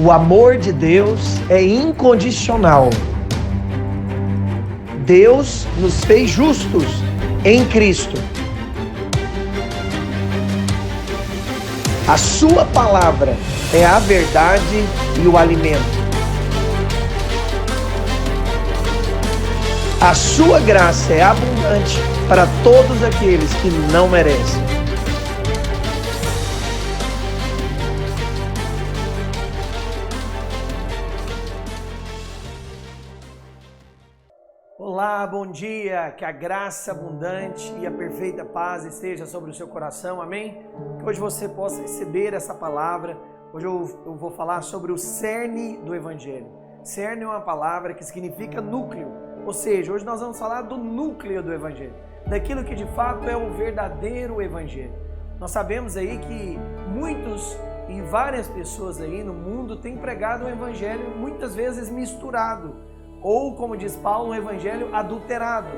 O amor de Deus é incondicional. Deus nos fez justos em Cristo. A sua palavra é a verdade e o alimento. A sua graça é abundante para todos aqueles que não merecem. Olá, bom dia, que a graça abundante e a perfeita paz esteja sobre o seu coração, amém? Que hoje você possa receber essa palavra. Hoje eu vou falar sobre o cerne do Evangelho. Cerne é uma palavra que significa núcleo, ou seja, hoje nós vamos falar do núcleo do Evangelho, daquilo que de fato é o verdadeiro Evangelho. Nós sabemos aí que muitos e várias pessoas aí no mundo têm pregado o Evangelho muitas vezes misturado, ou, como diz Paulo, um evangelho adulterado.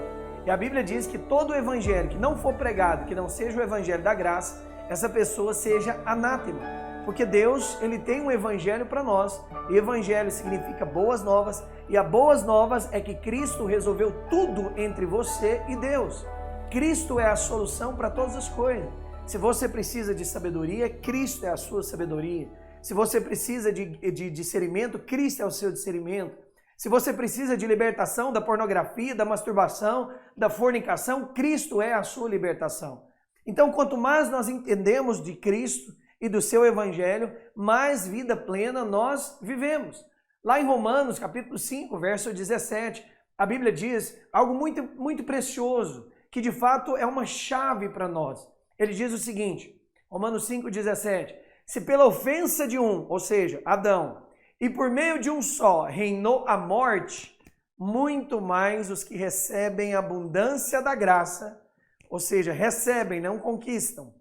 E a Bíblia diz que todo evangelho que não for pregado, que não seja o evangelho da graça, essa pessoa seja anátema. Porque Deus, Ele tem um evangelho para nós. E evangelho significa boas novas. E a boas novas é que Cristo resolveu tudo entre você e Deus. Cristo é a solução para todas as coisas. Se você precisa de sabedoria, Cristo é a sua sabedoria. Se você precisa de discernimento, Cristo é o seu discernimento. Se você precisa de libertação da pornografia, da masturbação, da fornicação, Cristo é a sua libertação. Então, quanto mais nós entendemos de Cristo e do seu Evangelho, mais vida plena nós vivemos. Lá em Romanos, capítulo 5, verso 17, a Bíblia diz algo muito precioso, que de fato é uma chave para nós. Ele diz o seguinte, Romanos 5, 17, se pela ofensa de um, ou seja, Adão, e por meio de um só reinou a morte, muito mais os que recebem a abundância da graça, ou seja, recebem, não conquistam,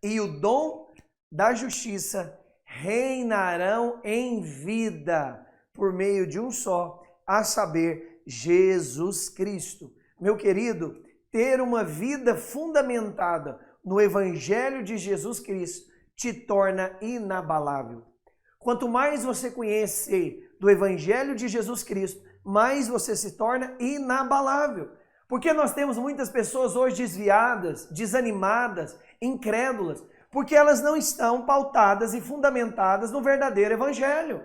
e o dom da justiça reinarão em vida por meio de um só, a saber, Jesus Cristo. Meu querido, ter uma vida fundamentada no Evangelho de Jesus Cristo te torna inabalável. Quanto mais você conhecer do Evangelho de Jesus Cristo, mais você se torna inabalável. Porque nós temos muitas pessoas hoje desviadas, desanimadas, incrédulas, porque elas não estão pautadas e fundamentadas no verdadeiro Evangelho.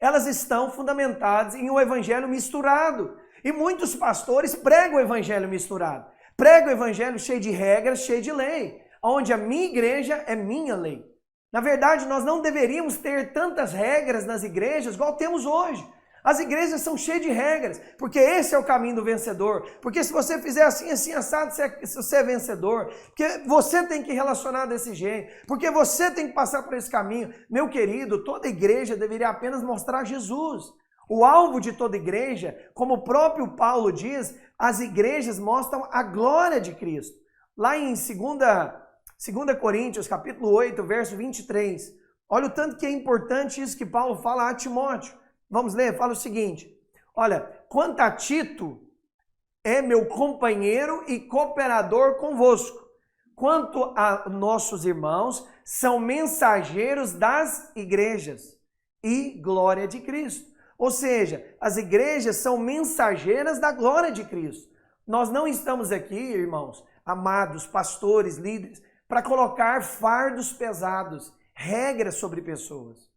Elas estão fundamentadas em um Evangelho misturado. E muitos pastores pregam o Evangelho misturado. Pregam o Evangelho cheio de regras, cheio de lei, onde a minha igreja é minha lei. Na verdade, nós não deveríamos ter tantas regras nas igrejas igual temos hoje. As igrejas são cheias de regras, porque esse é o caminho do vencedor. Porque se você fizer assim, assim, assado, você é vencedor. Porque você tem que relacionar desse jeito. Porque você tem que passar por esse caminho. Meu querido, toda igreja deveria apenas mostrar Jesus. O alvo de toda igreja, como o próprio Paulo diz, as igrejas mostram a glória de Cristo. Lá em 2 Coríntios, capítulo 8, verso 23. Olha o tanto que é importante isso que Paulo fala a Timóteo. Vamos ler? Fala o seguinte. Olha, quanto a Tito, é meu companheiro e cooperador convosco. Quanto a nossos irmãos, são mensageiros das igrejas e glória de Cristo. Ou seja, as igrejas são mensageiras da glória de Cristo. Nós não estamos aqui, irmãos, amados, pastores, líderes, para colocar fardos pesados, regras sobre pessoas.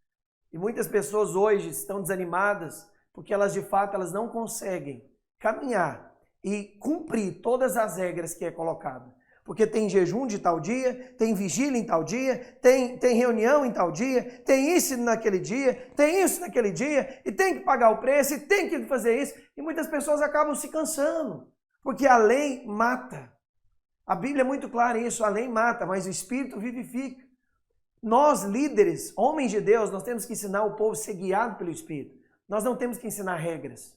E muitas pessoas hoje estão desanimadas porque elas de fato elas não conseguem caminhar e cumprir todas as regras que é colocado. Porque tem jejum de tal dia, tem vigília em tal dia, tem reunião em tal dia, tem isso naquele dia, tem isso naquele dia, e tem que pagar o preço, e tem que fazer isso. E muitas pessoas acabam se cansando, porque a lei mata. A Bíblia é muito clara nisso, a lei mata, mas o Espírito vivifica. Nós, líderes, homens de Deus, nós temos que ensinar o povo a ser guiado pelo Espírito. Nós não temos que ensinar regras.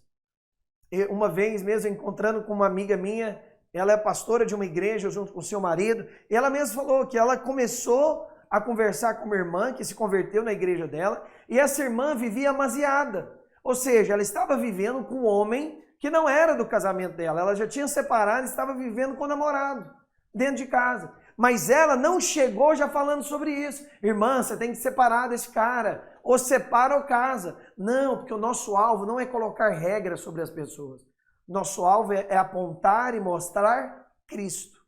Uma vez mesmo, encontrando com uma amiga minha, ela é pastora de uma igreja junto com o seu marido, e ela mesma falou que ela começou a conversar com uma irmã que se converteu na igreja dela, e essa irmã vivia amaziada. Ou seja, ela estava vivendo com um homem que não era do casamento dela, ela já tinha separado e estava vivendo com o namorado. Dentro de casa. Mas ela não chegou já falando sobre isso. Irmã, você tem que separar desse cara. Ou separa ou casa. Não, porque o nosso alvo não é colocar regras sobre as pessoas. Nosso alvo é apontar e mostrar Cristo.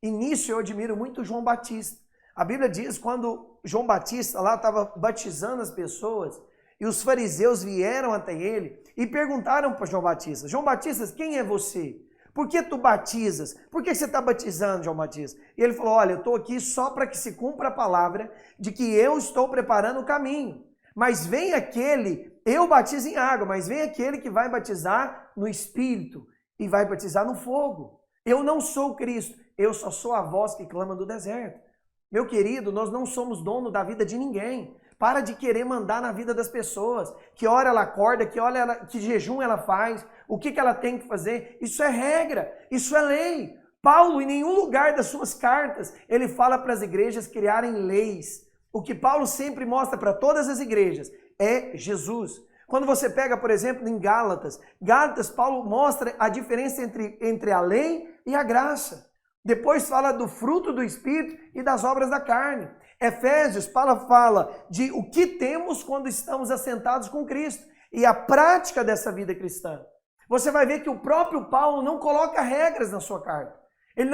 E nisso eu admiro muito João Batista. A Bíblia diz quando João Batista lá estava batizando as pessoas e os fariseus vieram até ele e perguntaram para João Batista: João Batista, quem é você? Por que tu batizas? Por que você está batizando, João Batista? E ele falou: olha, eu estou aqui só para que se cumpra a palavra de que eu estou preparando o caminho. Mas vem aquele, eu batizo em água, mas vem aquele que vai batizar no Espírito e vai batizar no fogo. Eu não sou Cristo, eu só sou a voz que clama do deserto. Meu querido, nós não somos dono da vida de ninguém. Para de querer mandar na vida das pessoas. Que hora ela acorda, que jejum ela faz, o que ela tem que fazer. Isso é regra, isso é lei. Paulo, em nenhum lugar das suas cartas, ele fala para as igrejas criarem leis. O que Paulo sempre mostra para todas as igrejas é Jesus. Quando você pega, por exemplo, em Gálatas, Paulo mostra a diferença entre a lei e a graça. Depois fala do fruto do Espírito e das obras da carne. Efésios, Paulo fala de o que temos quando estamos assentados com Cristo e a prática dessa vida cristã. Você vai ver que o próprio Paulo não coloca regras na sua carta. Ele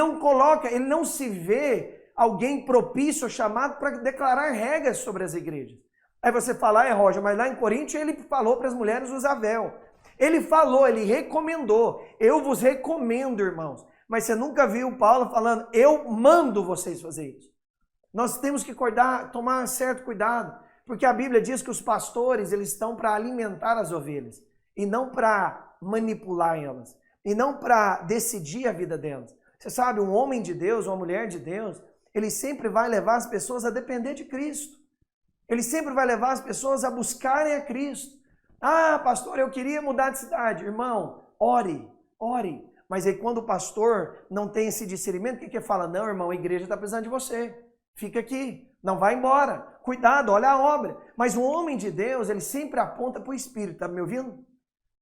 não se vê alguém propício ou chamado para declarar regras sobre as igrejas. Aí você fala, Roger, mas lá em Coríntios ele falou para as mulheres usar véu. Ele falou, ele recomendou. Eu vos recomendo, irmãos. Mas você nunca viu Paulo falando, eu mando vocês fazer isso. Nós temos que tomar certo cuidado, porque a Bíblia diz que os pastores eles estão para alimentar as ovelhas, e não para manipular elas, e não para decidir a vida delas. Você sabe, um homem de Deus, uma mulher de Deus, ele sempre vai levar as pessoas a depender de Cristo. Ele sempre vai levar as pessoas a buscarem a Cristo. Ah, pastor, eu queria mudar de cidade. Irmão, ore. Mas aí quando o pastor não tem esse discernimento, o que fala? Não, irmão, a igreja está precisando de você. Fica aqui, não vai embora. Cuidado, olha a obra. Mas o homem de Deus, ele sempre aponta para o Espírito, tá me ouvindo?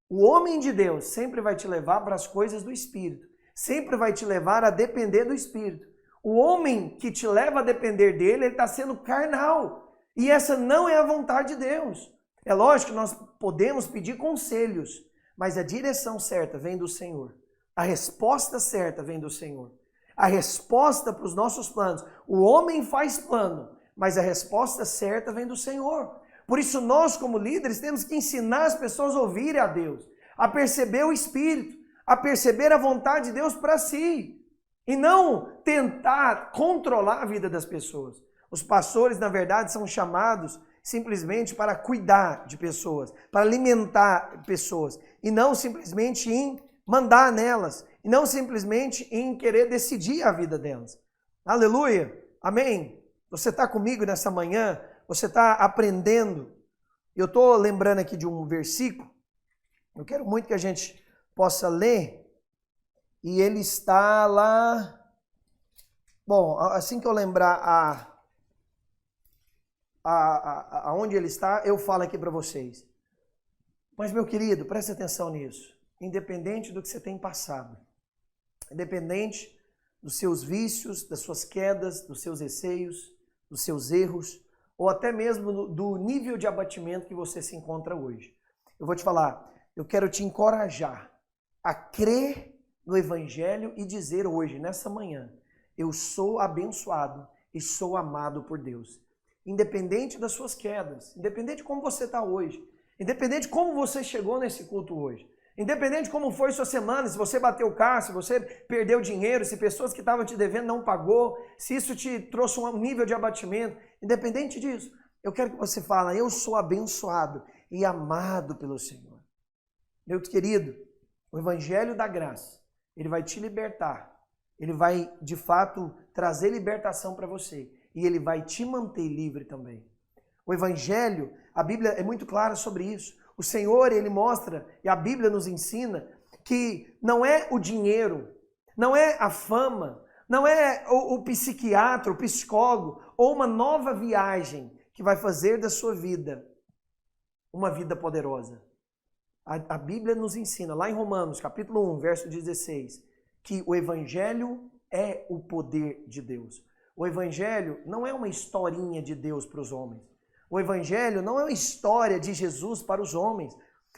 O homem de Deus sempre vai te levar para as coisas do Espírito. Sempre vai te levar a depender do Espírito. O homem que te leva a depender dele, ele está sendo carnal. E essa não é a vontade de Deus. É lógico que nós podemos pedir conselhos, mas a direção certa vem do Senhor. A resposta certa vem do Senhor. A resposta para os nossos planos. O homem faz plano, mas a resposta certa vem do Senhor. Por isso nós, como líderes, temos que ensinar as pessoas a ouvirem a Deus, a perceber o Espírito, a perceber a vontade de Deus para si. E não tentar controlar a vida das pessoas. Os pastores, na verdade, são chamados simplesmente para cuidar de pessoas, para alimentar pessoas, e não simplesmente em mandar nelas, e não simplesmente em querer decidir a vida delas. Aleluia! Amém? Você está comigo nessa manhã? Você está aprendendo? Eu estou lembrando aqui de um versículo, eu quero muito que a gente possa ler, e ele está lá... Bom, assim que eu lembrar aonde ele está, eu falo aqui para vocês. Mas, meu querido, preste atenção nisso. Independente do que você tem passado, independente dos seus vícios, das suas quedas, dos seus receios, dos seus erros, ou até mesmo do nível de abatimento que você se encontra hoje. Eu vou te falar, eu quero te encorajar a crer no Evangelho e dizer hoje, nessa manhã, eu sou abençoado e sou amado por Deus. Independente das suas quedas, independente de como você está hoje, independente de como você chegou nesse culto hoje, independente de como foi sua semana, se você bateu o carro, se você perdeu dinheiro, se pessoas que estavam te devendo não pagou, se isso te trouxe um nível de abatimento, independente disso, eu quero que você fale, eu sou abençoado e amado pelo Senhor. Meu querido, o Evangelho da Graça, ele vai te libertar, ele vai de fato trazer libertação para você e ele vai te manter livre também. O Evangelho, a Bíblia é muito clara sobre isso. O Senhor, ele mostra, e a Bíblia nos ensina, que não é o dinheiro, não é a fama, não é o psiquiatra, o psicólogo, ou uma nova viagem que vai fazer da sua vida uma vida poderosa. A Bíblia nos ensina, lá em Romanos, capítulo 1, verso 16, que o Evangelho é o poder de Deus. O Evangelho não é uma historinha de Deus para os homens. O Evangelho não é uma história de Jesus para os homens.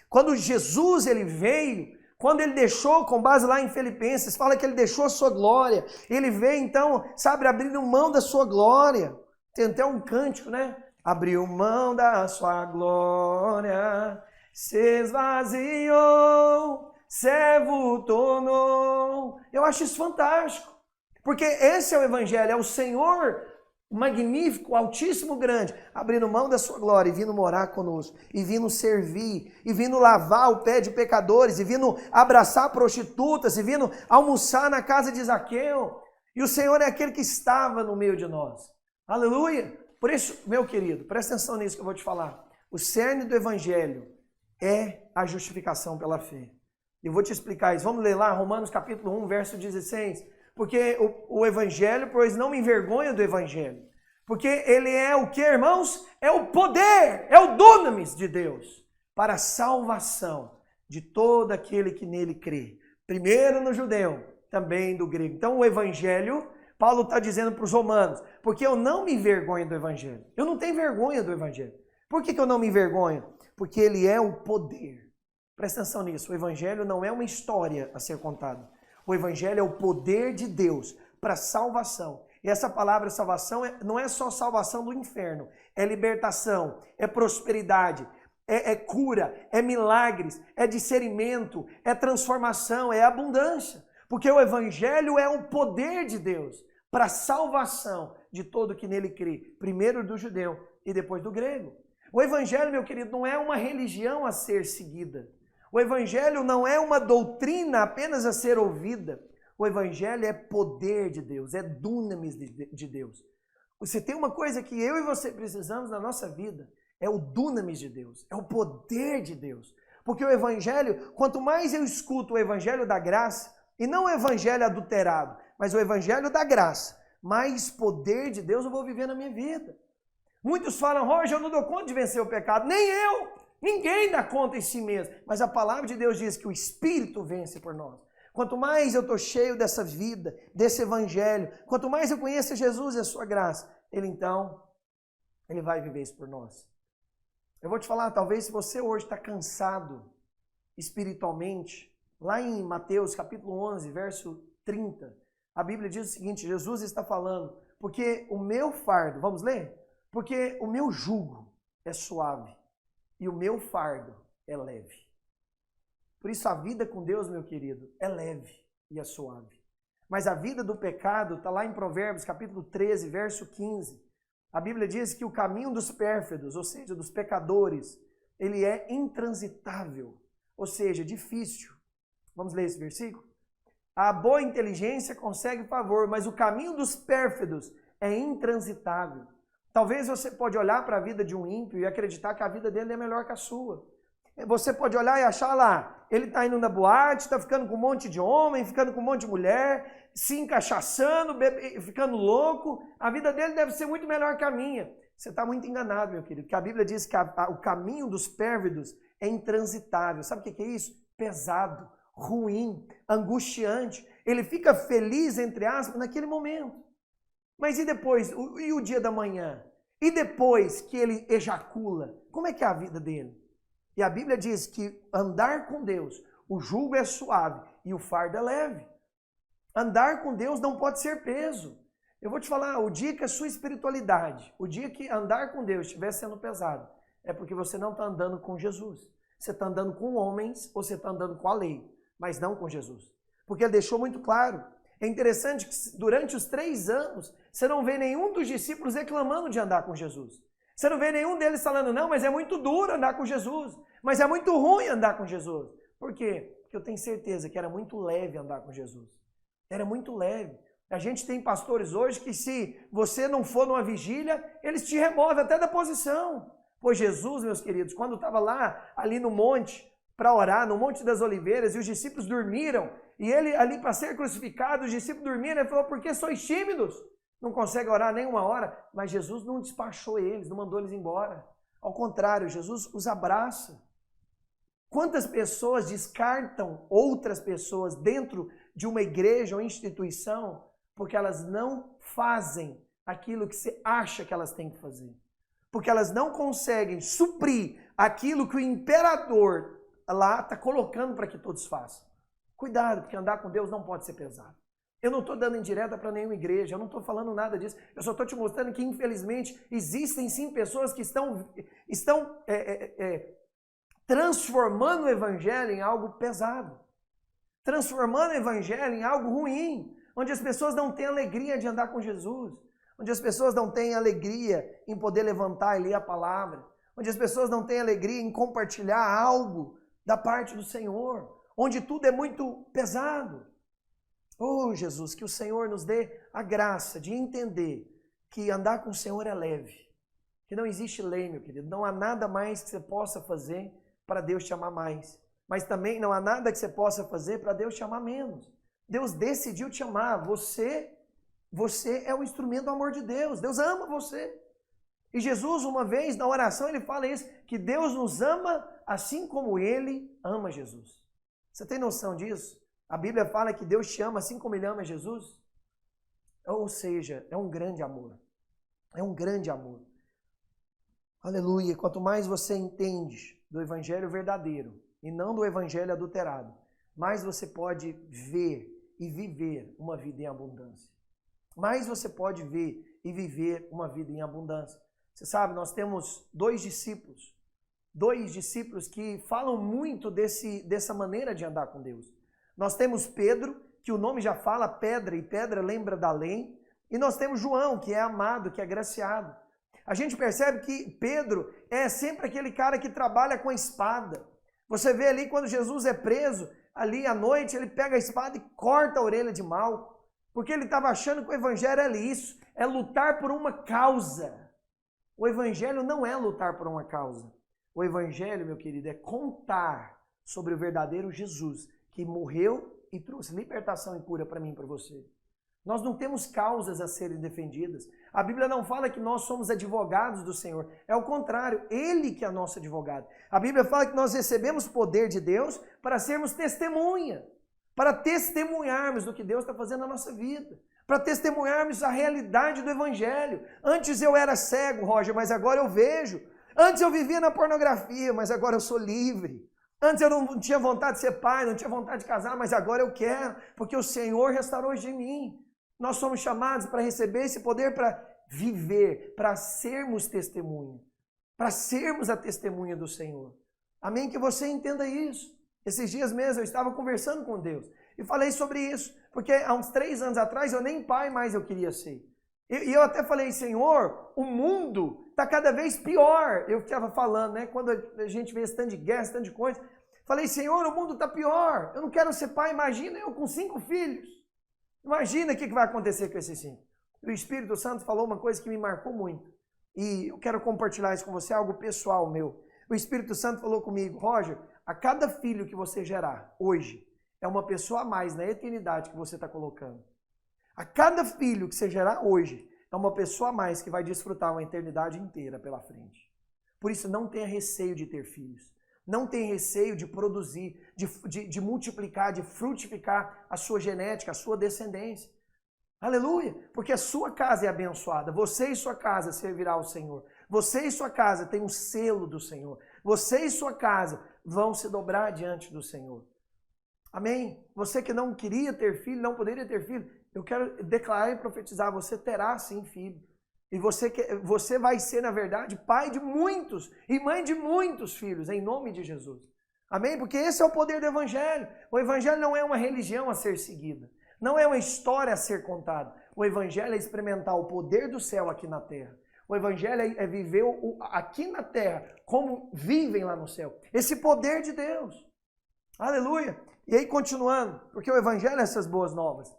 Quando Jesus ele veio, quando ele deixou, com base lá em Filipenses, fala que ele deixou a sua glória. Ele veio então, sabe, abrindo mão da sua glória. Tem até um cântico, né? Abriu mão da sua glória, se esvaziou, servo tornou. Eu acho isso fantástico. Porque esse é o Evangelho, é o Senhor magnífico, altíssimo, grande, abrindo mão da sua glória e vindo morar conosco, e vindo servir, e vindo lavar o pé de pecadores, e vindo abraçar prostitutas, e vindo almoçar na casa de Zaqueu. E o Senhor é aquele que estava no meio de nós. Aleluia! Por isso, meu querido, presta atenção nisso que eu vou te falar. O cerne do Evangelho é a justificação pela fé. Eu vou te explicar isso. Vamos ler lá, Romanos capítulo 1, verso 16. Porque o Evangelho, pois não me envergonha do Evangelho. Porque ele é o que, irmãos? É o poder, é o dunamis de Deus para a salvação de todo aquele que nele crê. Primeiro no judeu, também do grego. Então o Evangelho, Paulo está dizendo para os romanos, porque eu não me envergonho do Evangelho. Eu não tenho vergonha do Evangelho. Por que eu não me envergonho? Porque ele é o poder. Presta atenção nisso, o Evangelho não é uma história a ser contada. O Evangelho é o poder de Deus para a salvação. E essa palavra salvação não é só salvação do inferno, é libertação, é prosperidade, é cura, é milagres, é discernimento, é transformação, é abundância. Porque o Evangelho é o poder de Deus para a salvação de todo que nele crê, primeiro do judeu e depois do grego. O Evangelho, meu querido, não é uma religião a ser seguida. O Evangelho não é uma doutrina apenas a ser ouvida. O Evangelho é poder de Deus, é dunamis de Deus. Você tem uma coisa que eu e você precisamos na nossa vida, é o dunamis de Deus, é o poder de Deus. Porque o Evangelho, quanto mais eu escuto o Evangelho da graça, e não o Evangelho adulterado, mas o Evangelho da graça, mais poder de Deus eu vou viver na minha vida. Muitos falam, Roger, eu não dou conta de vencer o pecado, nem eu. Ninguém dá conta em si mesmo, mas a palavra de Deus diz que o Espírito vence por nós. Quanto mais eu estou cheio dessa vida, desse Evangelho, quanto mais eu conheço Jesus e a sua graça, Ele vai viver isso por nós. Eu vou te falar, talvez se você hoje está cansado espiritualmente, lá em Mateus capítulo 11, verso 30, a Bíblia diz o seguinte, Jesus está falando, porque o meu fardo, vamos ler? Porque o meu jugo é suave. E o meu fardo é leve. Por isso a vida com Deus, meu querido, é leve e é suave. Mas a vida do pecado está lá em Provérbios, capítulo 13, verso 15. A Bíblia diz que o caminho dos pérfidos, ou seja, dos pecadores, ele é intransitável, ou seja, difícil. Vamos ler esse versículo? A boa inteligência consegue favor, mas o caminho dos pérfidos é intransitável. Talvez você pode olhar para a vida de um ímpio e acreditar que a vida dele é melhor que a sua. Você pode olhar e achar lá, ele está indo na boate, está ficando com um monte de homem, ficando com um monte de mulher, se encaixaçando, ficando louco. A vida dele deve ser muito melhor que a minha. Você está muito enganado, meu querido, porque a Bíblia diz que o caminho dos pérfidos é intransitável. Sabe o que é isso? Pesado, ruim, angustiante. Ele fica feliz, entre aspas, naquele momento. Mas e depois? E o dia da manhã? E depois que ele ejacula? Como é que é a vida dele? E a Bíblia diz que andar com Deus, o jugo é suave e o fardo é leve. Andar com Deus não pode ser peso. Eu vou te falar, o dia que a sua espiritualidade, o dia que andar com Deus estiver sendo pesado, é porque você não está andando com Jesus. Você está andando com homens ou você está andando com a lei, mas não com Jesus. Porque ele deixou muito claro. É interessante que durante os 3 anos, você não vê nenhum dos discípulos reclamando de andar com Jesus. Você não vê nenhum deles falando, não, mas é muito duro andar com Jesus. Mas é muito ruim andar com Jesus. Por quê? Porque eu tenho certeza que era muito leve andar com Jesus. Era muito leve. A gente tem pastores hoje que se você não for numa vigília, eles te removem até da posição. Pois Jesus, meus queridos, quando estava lá, ali no monte, para orar, no Monte das Oliveiras, e os discípulos dormiram, e ele ali para ser crucificado, os discípulos dormiram, ele falou, por que sois tímidos? Não consegue orar nem uma hora, mas Jesus não despachou eles, não mandou eles embora. Ao contrário, Jesus os abraça. Quantas pessoas descartam outras pessoas dentro de uma igreja ou instituição Porque elas não fazem aquilo que você acha que elas têm que fazer. Porque elas não conseguem suprir aquilo que o imperador lá está colocando para que todos façam. Cuidado, porque andar com Deus não pode ser pesado. Eu não estou dando indireta para nenhuma igreja, eu não estou falando nada disso. Eu só estou te mostrando que, infelizmente, existem sim pessoas que estão transformando o evangelho em algo pesado. Transformando o evangelho em algo ruim, onde as pessoas não têm alegria de andar com Jesus, onde as pessoas não têm alegria em poder levantar e ler a palavra, onde as pessoas não têm alegria em compartilhar algo da parte do Senhor, onde tudo é muito pesado. Oh, Jesus, que o Senhor nos dê a graça de entender que andar com o Senhor é leve, que não existe lei, meu querido, não há nada mais que você possa fazer para Deus te amar mais, mas também não há nada que você possa fazer para Deus te amar menos. Deus decidiu te amar, você é o instrumento do amor de Deus, Deus ama você. E Jesus, uma vez, na oração, ele fala isso, que Deus nos ama assim como Ele ama Jesus. Você tem noção disso? A Bíblia fala que Deus te ama assim como Ele ama Jesus. Ou seja, é um grande amor. É um grande amor. Aleluia. Quanto mais você entende do Evangelho verdadeiro e não do Evangelho adulterado, mais você pode ver e viver uma vida em abundância. Mais você pode ver e viver uma vida em abundância. Você sabe, nós temos dois discípulos que falam muito dessa maneira de andar com Deus. Nós temos Pedro, que o nome já fala pedra, e pedra lembra da lei. E nós temos João, que é amado, que é agraciado. A gente percebe que Pedro é sempre aquele cara que trabalha com a espada. Você vê ali quando Jesus é preso, ali à noite, ele pega a espada e corta a orelha de Malco, porque ele estava achando que o evangelho era isso, é lutar por uma causa. O evangelho não é lutar por uma causa. O evangelho, meu querido, é contar sobre o verdadeiro Jesus, que morreu e trouxe libertação e cura para mim e para você. Nós não temos causas a serem defendidas. A Bíblia não fala que nós somos advogados do Senhor. É o contrário, Ele que é nosso advogado. A Bíblia fala que nós recebemos poder de Deus para sermos testemunha, para testemunharmos do que Deus está fazendo na nossa vida, para testemunharmos a realidade do Evangelho. Antes eu era cego, Roger, mas agora eu vejo. Antes eu vivia na pornografia, mas agora eu sou livre. Antes eu não tinha vontade de ser pai, não tinha vontade de casar, mas agora eu quero, porque o Senhor restaurou de mim. Nós somos chamados para receber esse poder para viver, para sermos testemunha, para sermos a testemunha do Senhor. Amém? Que você entenda isso. Esses dias mesmo eu estava conversando com Deus e falei sobre isso, porque há uns 3 anos atrás eu nem pai mais eu queria ser. E eu até falei, Senhor, o mundo está cada vez pior. Eu estava falando, né? Quando a gente vê esse tanto de guerra, esse tanto de coisa. Falei, Senhor, o mundo está pior. Eu não quero ser pai. Imagina eu com 5 filhos. Imagina o que vai acontecer com esses 5. O Espírito Santo falou uma coisa que me marcou muito. E eu quero compartilhar isso com você, algo pessoal meu. O Espírito Santo falou comigo, Roger, a cada filho que você gerar hoje, é uma pessoa a mais na eternidade que você está colocando. A cada filho que você gerar hoje, é uma pessoa a mais que vai desfrutar uma eternidade inteira pela frente. Por isso, não tenha receio de ter filhos. Não tenha receio de produzir, de multiplicar, de frutificar a sua genética, a sua descendência. Aleluia! Porque a sua casa é abençoada. Você e sua casa servirá ao Senhor. Você e sua casa têm um selo do Senhor. Você e sua casa vão se dobrar diante do Senhor. Amém? Você que não queria ter filho, não poderia ter filho, eu quero declarar e profetizar, você terá sim filho. E você vai ser, na verdade, pai de muitos e mãe de muitos filhos, em nome de Jesus. Amém? Porque esse é o poder do Evangelho. O Evangelho não é uma religião a ser seguida. Não é uma história a ser contada. O Evangelho é experimentar o poder do céu aqui na terra. O Evangelho é viver aqui na terra como vivem lá no céu. Esse poder de Deus. Aleluia! E aí, continuando, porque o Evangelho é essas boas novas.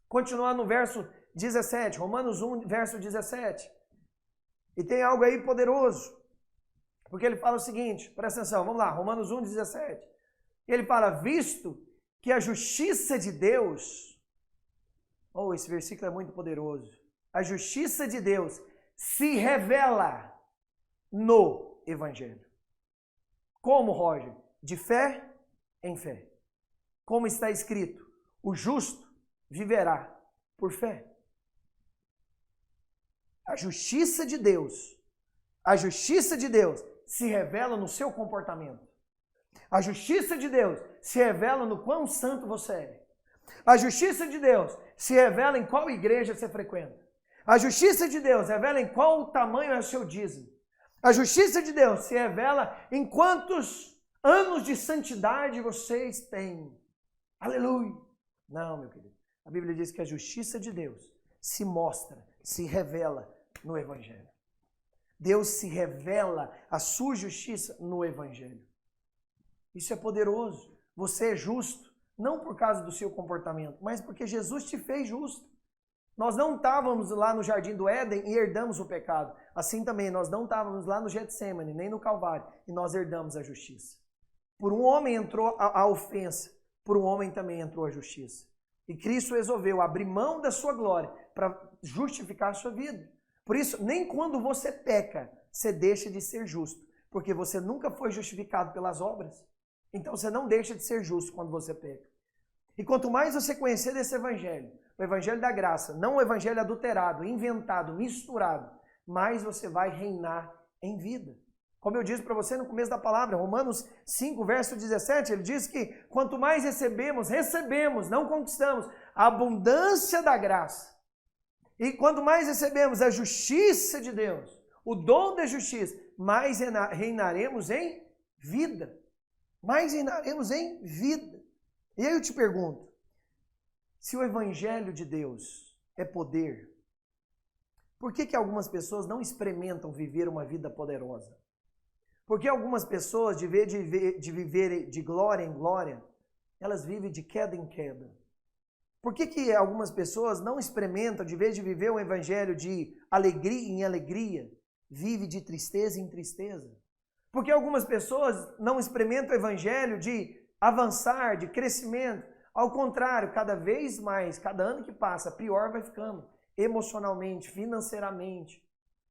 Continuando no verso 17, Romanos 1, verso 17. E tem algo aí poderoso. Porque ele fala o seguinte, presta atenção, vamos lá, Romanos 1, 17. Ele fala, visto que a justiça de Deus, esse versículo é muito poderoso. A justiça de Deus se revela no Evangelho. Como, Roger? De fé em fé. Como está escrito, o justo viverá por fé. A justiça de Deus se revela no seu comportamento. A justiça de Deus se revela no quão santo você é. A justiça de Deus se revela em qual igreja você frequenta. A justiça de Deus revela em qual tamanho é o seu dízimo. A justiça de Deus se revela em quantos anos de santidade vocês têm. Aleluia! Não, meu querido. A Bíblia diz que a justiça de Deus se mostra, se revela no Evangelho. Deus se revela a sua justiça no Evangelho. Isso é poderoso. Você é justo, não por causa do seu comportamento, mas porque Jesus te fez justo. Nós não estávamos lá no Jardim do Éden e herdamos o pecado. Assim também, nós não estávamos lá no Getsemane, nem no Calvário, e nós herdamos a justiça. Por um homem entrou a ofensa, por um homem também entrou a justiça. E Cristo resolveu abrir mão da sua glória para justificar a sua vida. Por isso, nem quando você peca, você deixa de ser justo, porque você nunca foi justificado pelas obras. Então você não deixa de ser justo quando você peca. E quanto mais você conhecer desse evangelho, o evangelho da graça, não o evangelho adulterado, inventado, misturado, mais você vai reinar em vida. Como eu disse para você no começo da palavra, Romanos 5, verso 17, ele diz que quanto mais recebemos, não conquistamos, a abundância da graça. E quanto mais recebemos a justiça de Deus, o dom da justiça, mais reinaremos em vida. Mais reinaremos em vida. E aí eu te pergunto, se o evangelho de Deus é poder, por que algumas pessoas não experimentam viver uma vida poderosa? Por que algumas pessoas, de viver de glória em glória, elas vivem de queda em queda? Por que algumas pessoas não experimentam, de vez de viver um evangelho de alegria em alegria, vive de tristeza em tristeza? Por que algumas pessoas não experimentam o evangelho de avançar, de crescimento? Ao contrário, cada vez mais, cada ano que passa, pior vai ficando, emocionalmente, financeiramente.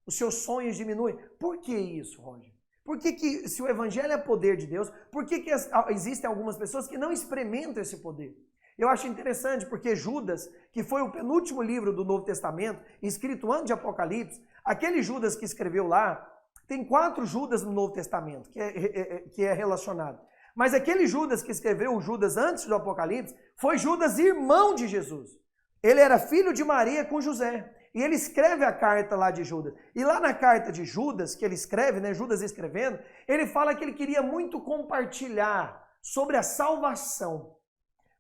Os seus sonhos diminuem. Por que isso, Roger? Por que se o evangelho é poder de Deus, por que existem algumas pessoas que não experimentam esse poder? Eu acho interessante porque Judas, que foi o penúltimo livro do Novo Testamento, escrito antes de Apocalipse, aquele Judas que escreveu lá, tem 4 Judas no Novo Testamento que é relacionado. Mas aquele Judas que escreveu o Judas antes do Apocalipse, foi Judas irmão de Jesus. Ele era filho de Maria com José. E ele escreve a carta lá de Judas. E lá na carta de Judas, que ele escreve, né, Judas escrevendo, ele fala que ele queria muito compartilhar sobre a salvação.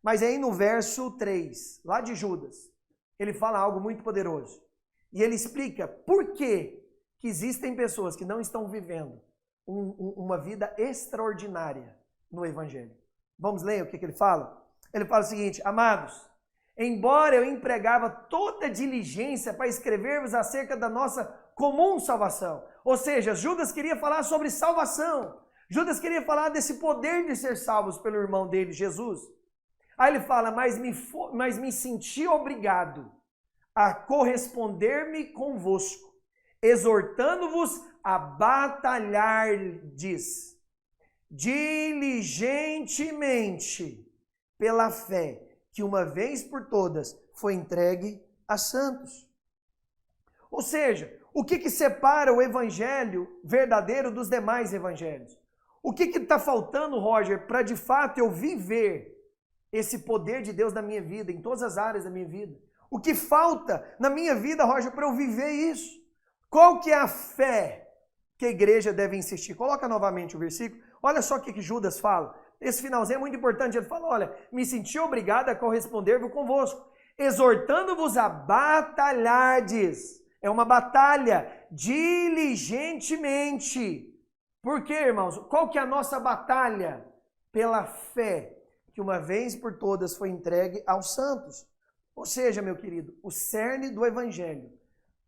Mas aí no verso 3, lá de Judas, ele fala algo muito poderoso. E ele explica por que existem pessoas que não estão vivendo uma vida extraordinária no Evangelho. Vamos ler o que ele fala? Ele fala o seguinte: amados, embora eu empregava toda diligência para escrever-vos acerca da nossa comum salvação. Ou seja, Judas queria falar sobre salvação. Judas queria falar desse poder de ser salvos pelo irmão dele, Jesus. Aí ele fala, mas me senti obrigado a corresponder-me convosco, exortando-vos a batalhardes diligentemente pela fé que uma vez por todas foi entregue a santos. Ou seja, o que separa o evangelho verdadeiro dos demais evangelhos? O que está faltando, Roger, para de fato eu viver esse poder de Deus na minha vida, em todas as áreas da minha vida? O que falta na minha vida, Roger, para eu viver isso? Qual que é a fé que a igreja deve insistir? Coloca novamente o versículo. Olha só o que Judas fala. Esse finalzinho é muito importante. Ele fala, olha, me senti obrigado a corresponder-vos convosco, exortando-vos a batalhardes. É uma batalha, diligentemente. Por quê, irmãos? Qual que é a nossa batalha? Pela fé, que uma vez por todas foi entregue aos santos. Ou seja, meu querido, o cerne do evangelho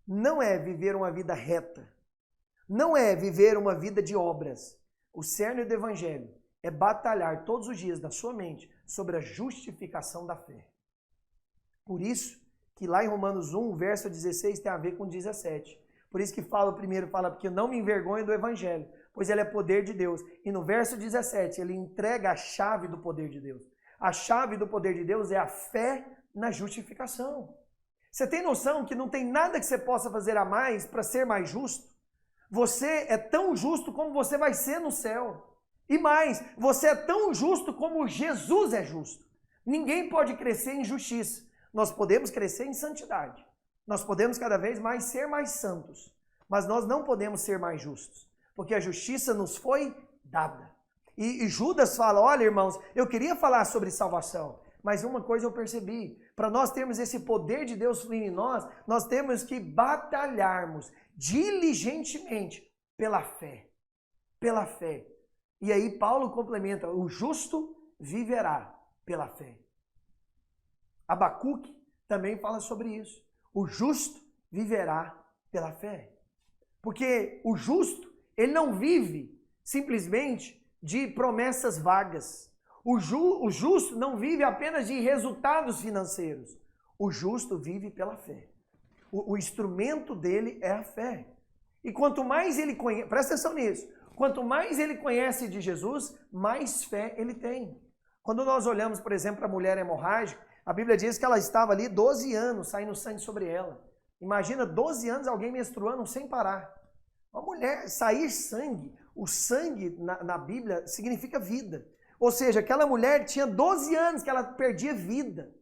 não é viver uma vida reta, não é viver uma vida de obras. O cerne do evangelho é batalhar todos os dias na sua mente sobre a justificação da fé. Por isso que lá em Romanos 1, verso 16 tem a ver com 17. Por isso que o primeiro fala, porque não me envergonho do evangelho, pois ele é poder de Deus. E no verso 17 ele entrega a chave do poder de Deus. A chave do poder de Deus é a fé na justificação. Você tem noção que não tem nada que você possa fazer a mais para ser mais justo? Você é tão justo como você vai ser no céu. E mais, você é tão justo como Jesus é justo. Ninguém pode crescer em justiça. Nós podemos crescer em santidade. Nós podemos cada vez mais ser mais santos. Mas nós não podemos ser mais justos. Porque a justiça nos foi dada. E Judas fala, olha irmãos, eu queria falar sobre salvação. Mas uma coisa eu percebi, para nós termos esse poder de Deus fluindo em nós, nós temos que batalharmos diligentemente pela fé. Pela fé. E aí Paulo complementa, o justo viverá pela fé. Abacuque também fala sobre isso. O justo viverá pela fé. Porque o justo, ele não vive simplesmente de promessas vagas. O justo não vive apenas de resultados financeiros. O justo vive pela fé. O instrumento dele é a fé. E quanto mais ele conhece, presta atenção nisso, quanto mais ele conhece de Jesus, mais fé ele tem. Quando nós olhamos, por exemplo, para a mulher hemorrágica, a Bíblia diz que ela estava ali 12 anos, saindo sangue sobre ela. Imagina 12 anos alguém menstruando sem parar. Uma mulher, sair sangue, o sangue na Bíblia significa vida. Ou seja, aquela mulher tinha 12 anos que ela perdia vida.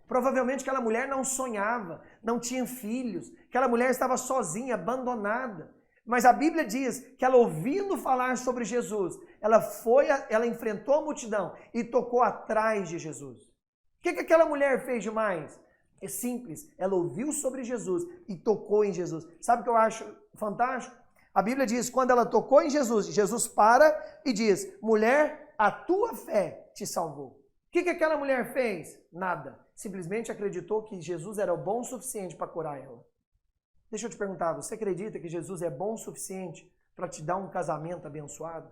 Provavelmente aquela mulher não sonhava, não tinha filhos, aquela mulher estava sozinha, abandonada. Mas a Bíblia diz que ela, ouvindo falar sobre Jesus, ela enfrentou a multidão e tocou atrás de Jesus. O que aquela mulher fez demais? É simples, ela ouviu sobre Jesus e tocou em Jesus. Sabe o que eu acho fantástico? A Bíblia diz, quando ela tocou em Jesus, Jesus para e diz, mulher, a tua fé te salvou. O que aquela mulher fez? Nada. Simplesmente acreditou que Jesus era bom o suficiente para curar ela. Deixa eu te perguntar, você acredita que Jesus é bom o suficiente para te dar um casamento abençoado?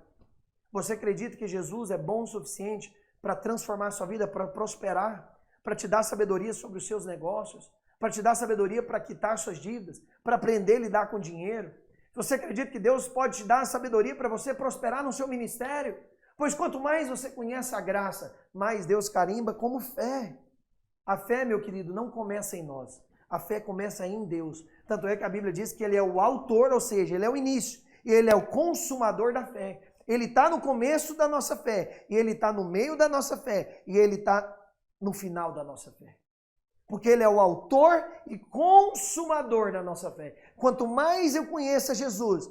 Você acredita que Jesus é bom o suficiente para transformar a sua vida, para prosperar, para te dar sabedoria sobre os seus negócios, para te dar sabedoria para quitar suas dívidas, para aprender a lidar com dinheiro? Você acredita que Deus pode te dar sabedoria para você prosperar no seu ministério? Pois quanto mais você conhece a graça, mais Deus carimba como fé. A fé, meu querido, não começa em nós. A fé começa em Deus. Tanto é que a Bíblia diz que Ele é o autor, ou seja, Ele é o início. E Ele é o consumador da fé. Ele está no começo da nossa fé. E Ele está no meio da nossa fé. E Ele está no final da nossa fé. Porque Ele é o autor e consumador da nossa fé. Quanto mais eu conheço Jesus.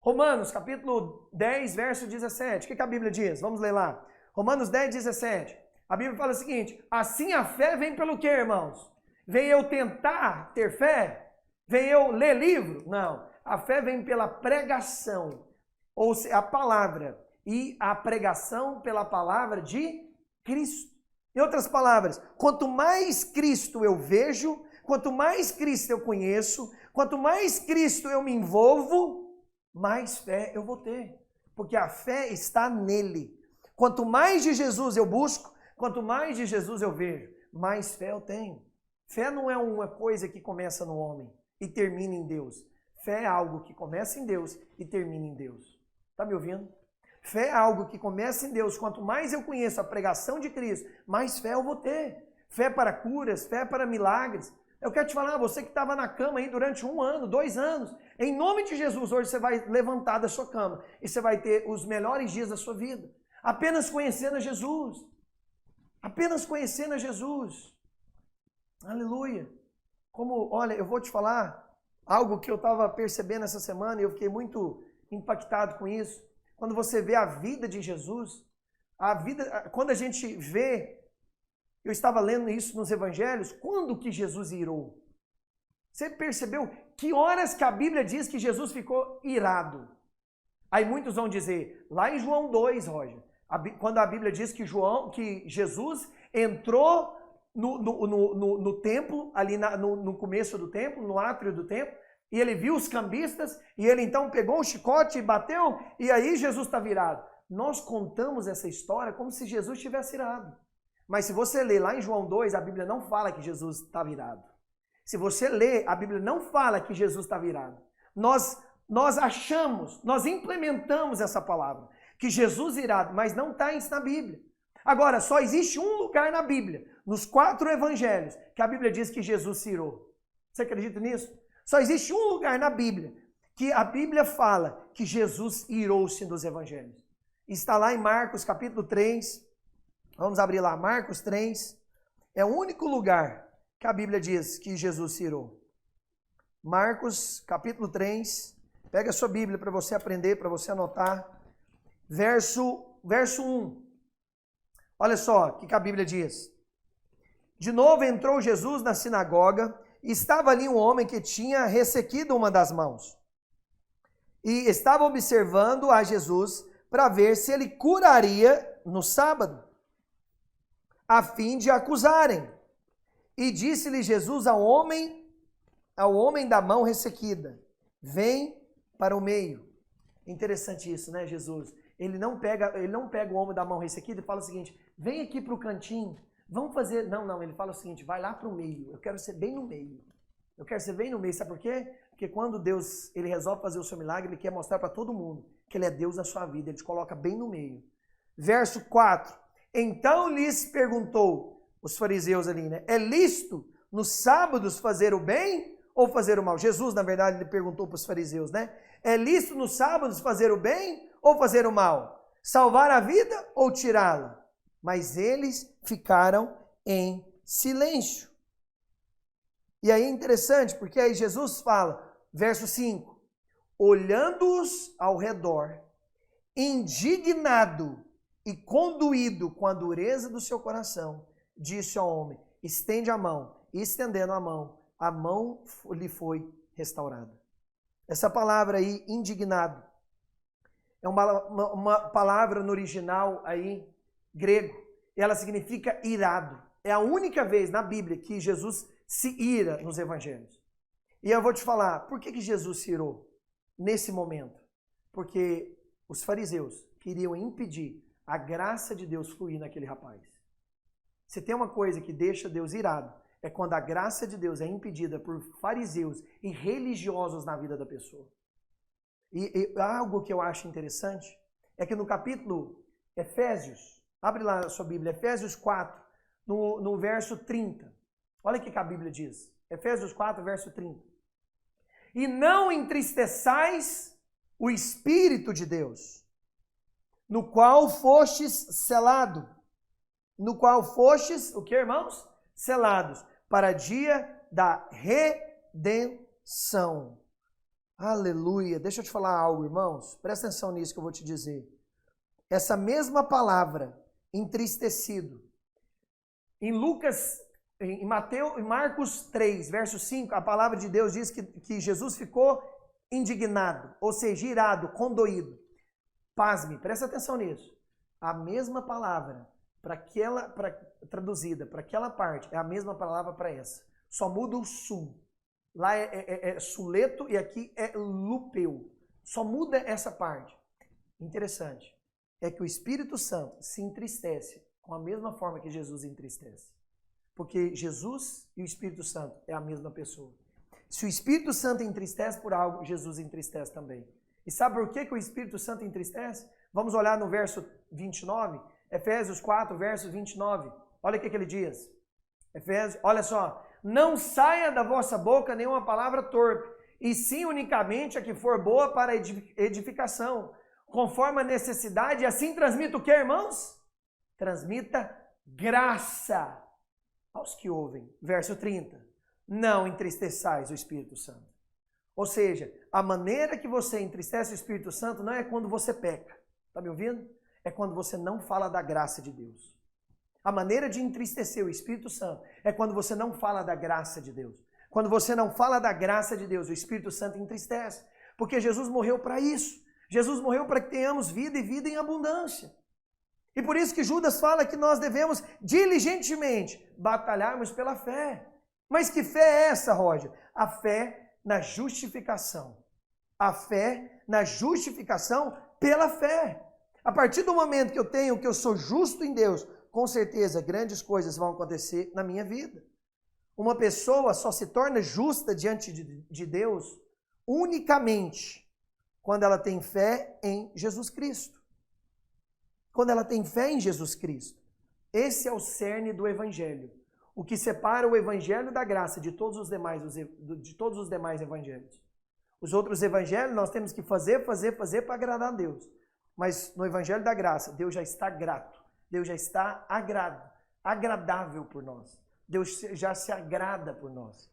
Romanos, capítulo 10, verso 17. O que a Bíblia diz? Vamos ler lá. Romanos 10, 17. A Bíblia fala o seguinte, assim a fé vem pelo quê, irmãos? Vem eu tentar ter fé? Vem eu ler livro? Não. A fé vem pela pregação, ou seja, a palavra. E a pregação pela palavra de Cristo. Em outras palavras, quanto mais Cristo eu vejo, quanto mais Cristo eu conheço, quanto mais Cristo eu me envolvo, mais fé eu vou ter. Porque a fé está nele. Quanto mais de Jesus eu busco, quanto mais de Jesus eu vejo, mais fé eu tenho. Fé não é uma coisa que começa no homem e termina em Deus. Fé é algo que começa em Deus e termina em Deus. Está me ouvindo? Fé é algo que começa em Deus. Quanto mais eu conheço a pregação de Cristo, mais fé eu vou ter. Fé para curas, fé para milagres. Eu quero te falar, você que estava na cama aí durante 1 ano, 2 anos, em nome de Jesus, hoje você vai levantar da sua cama e você vai ter os melhores dias da sua vida. Apenas conhecendo a Jesus. Apenas conhecendo a Jesus. Aleluia. Como, olha, eu vou te falar algo que eu estava percebendo essa semana e eu fiquei muito impactado com isso. Quando você vê a vida de Jesus, quando a gente vê, eu estava lendo isso nos evangelhos, quando que Jesus irou? Você percebeu que horas que a Bíblia diz que Jesus ficou irado? Aí muitos vão dizer, lá em João 2, Roger, quando a Bíblia diz que Jesus entrou no templo, ali no começo do templo, no átrio do templo, e ele viu os cambistas, e ele então pegou um chicote e bateu, e aí Jesus está virado. Nós contamos essa história como se Jesus tivesse irado. Mas se você ler lá em João 2, a Bíblia não fala que Jesus está virado. Se você ler, a Bíblia não fala que Jesus está virado. Nós achamos, nós implementamos essa palavra, que Jesus irado, mas não está isso na Bíblia. Agora, só existe um lugar na Bíblia, nos 4 evangelhos, que a Bíblia diz que Jesus se irou. Você acredita nisso? Só existe um lugar na Bíblia que a Bíblia fala que Jesus irou-se dos evangelhos. Está lá em Marcos capítulo 3. Vamos abrir lá, Marcos 3. É o único lugar que a Bíblia diz que Jesus se irou. Marcos capítulo 3. Pega a sua Bíblia para você aprender, para você anotar. Verso 1. Olha só o que a Bíblia diz. De novo entrou Jesus na sinagoga e estava ali um homem que tinha ressequido uma das mãos. E estava observando a Jesus para ver se ele curaria no sábado, a fim de acusarem. E disse-lhe Jesus ao homem da mão ressequida: vem para o meio. Interessante isso, né, Jesus? Ele não pega o homem da mão ressequida e fala o seguinte: vem aqui para o cantinho, vamos fazer. Não, ele fala o seguinte: vai lá para o meio, eu quero ser bem no meio. Eu quero ser bem no meio, sabe por quê? Porque quando Deus ele resolve fazer o seu milagre, ele quer mostrar para todo mundo que ele é Deus na sua vida, ele te coloca bem no meio. Verso 4: então lhes perguntou, os fariseus ali, né? É lícito nos sábados fazer o bem ou fazer o mal? Jesus, na verdade, ele perguntou para os fariseus, né? É lícito nos sábados fazer o bem ou fazer o mal? Salvar a vida ou tirá-la? Mas eles ficaram em silêncio. E aí é interessante, porque aí Jesus fala, verso 5, olhando-os ao redor, indignado e conduído com a dureza do seu coração, disse ao homem: estende a mão. E estendendo a mão lhe foi restaurada. Essa palavra aí, indignado, é uma palavra no original aí, grego. Ela significa irado. É a única vez na Bíblia que Jesus se ira nos evangelhos. E eu vou te falar, por que Jesus se irou nesse momento? Porque os fariseus queriam impedir a graça de Deus fluir naquele rapaz. Se tem uma coisa que deixa Deus irado, é quando a graça de Deus é impedida por fariseus e religiosos na vida da pessoa. E algo que eu acho interessante é que no capítulo Efésios, abre lá a sua Bíblia, Efésios 4, no verso 30. Olha o que a Bíblia diz. Efésios 4, verso 30. E não entristeçais o Espírito de Deus, no qual fostes selado. No qual fostes, o que, irmãos? Selados, para dia da redenção. Aleluia. Deixa eu te falar algo, irmãos. Presta atenção nisso que eu vou te dizer. Essa mesma palavra, entristecido, em Marcos 3, verso 5, a palavra de Deus diz que Jesus ficou indignado, ou seja, irado, condoído. Pasme, presta atenção nisso. A mesma palavra traduzida para aquela parte é a mesma palavra para essa. Só muda o sul. Lá é suleto e aqui é lupeu. Só muda essa parte. Interessante. É que o Espírito Santo se entristece com a mesma forma que Jesus entristece. Porque Jesus e o Espírito Santo é a mesma pessoa. Se o Espírito Santo entristece por algo, Jesus entristece também. E sabe por que o Espírito Santo entristece? Vamos olhar no verso 29, Efésios 4, verso 29. Olha o que ele diz. Efésios, olha só. Não saia da vossa boca nenhuma palavra torpe, e sim unicamente a que for boa para edificação, conforme a necessidade, e assim transmita o que, irmãos? Transmita graça aos que ouvem. Verso 30. Não entristeçais o Espírito Santo. Ou seja, a maneira que você entristece o Espírito Santo não é quando você peca. Está me ouvindo? É quando você não fala da graça de Deus. A maneira de entristecer o Espírito Santo é quando você não fala da graça de Deus. Quando você não fala da graça de Deus, o Espírito Santo entristece. Porque Jesus morreu para isso. Jesus morreu para que tenhamos vida e vida em abundância. E por isso que Judas fala que nós devemos diligentemente batalharmos pela fé. Mas que fé é essa, Roger? A fé na justificação. A fé na justificação pela fé. A partir do momento que eu sou justo em Deus, com certeza grandes coisas vão acontecer na minha vida. Uma pessoa só se torna justa diante de Deus unicamente quando ela tem fé em Jesus Cristo. Quando ela tem fé em Jesus Cristo. Esse é o cerne do Evangelho. o que separa o evangelho da graça de todos os demais evangelhos. Os outros evangelhos nós temos que fazer para agradar a Deus. Mas no evangelho da graça, Deus já está grato. Deus já está agradável por nós. Deus já se agrada por nós.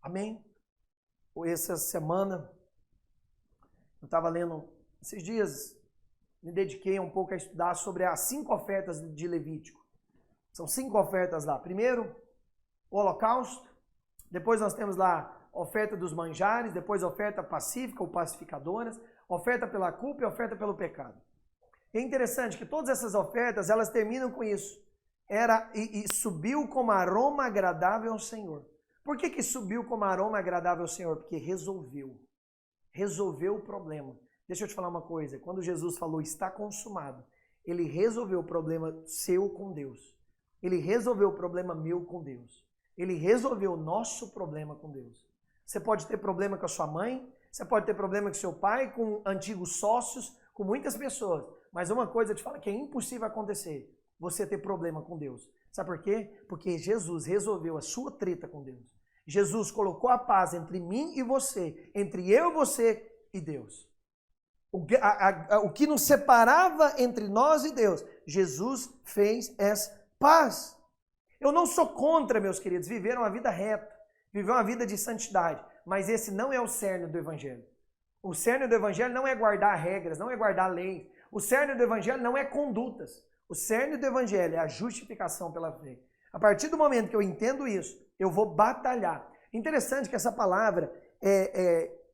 Amém? Essa semana, eu estava lendo, esses dias, me dediquei um pouco a estudar sobre as 5 ofertas de Levítico. São 5 ofertas lá. Primeiro, o holocausto. Depois nós temos lá a oferta dos manjares. Depois a oferta pacífica ou pacificadoras. Oferta pela culpa e oferta pelo pecado. É interessante que todas essas ofertas, elas terminam com isso. E subiu como aroma agradável ao Senhor. Por que subiu como aroma agradável ao Senhor? Porque resolveu o problema. Deixa eu te falar uma coisa. Quando Jesus falou está consumado, ele resolveu o problema seu com Deus. Ele resolveu o problema meu com Deus. Ele resolveu o nosso problema com Deus. Você pode ter problema com a sua mãe, você pode ter problema com seu pai, com antigos sócios, com muitas pessoas. Mas uma coisa eu te falo que é impossível acontecer, você ter problema com Deus. Sabe por quê? Porque Jesus resolveu a sua treta com Deus. Jesus colocou a paz entre mim e você, entre eu e você e Deus. O que nos separava entre nós e Deus, Jesus fez essa paz. Eu não sou contra, meus queridos, viver uma vida reta, viver uma vida de santidade, mas esse não é o cerne do Evangelho. O cerne do Evangelho não é guardar regras, não é guardar leis. O cerne do Evangelho não é condutas. O cerne do Evangelho é a justificação pela fé. A partir do momento que eu entendo isso, eu vou batalhar. Interessante que essa palavra,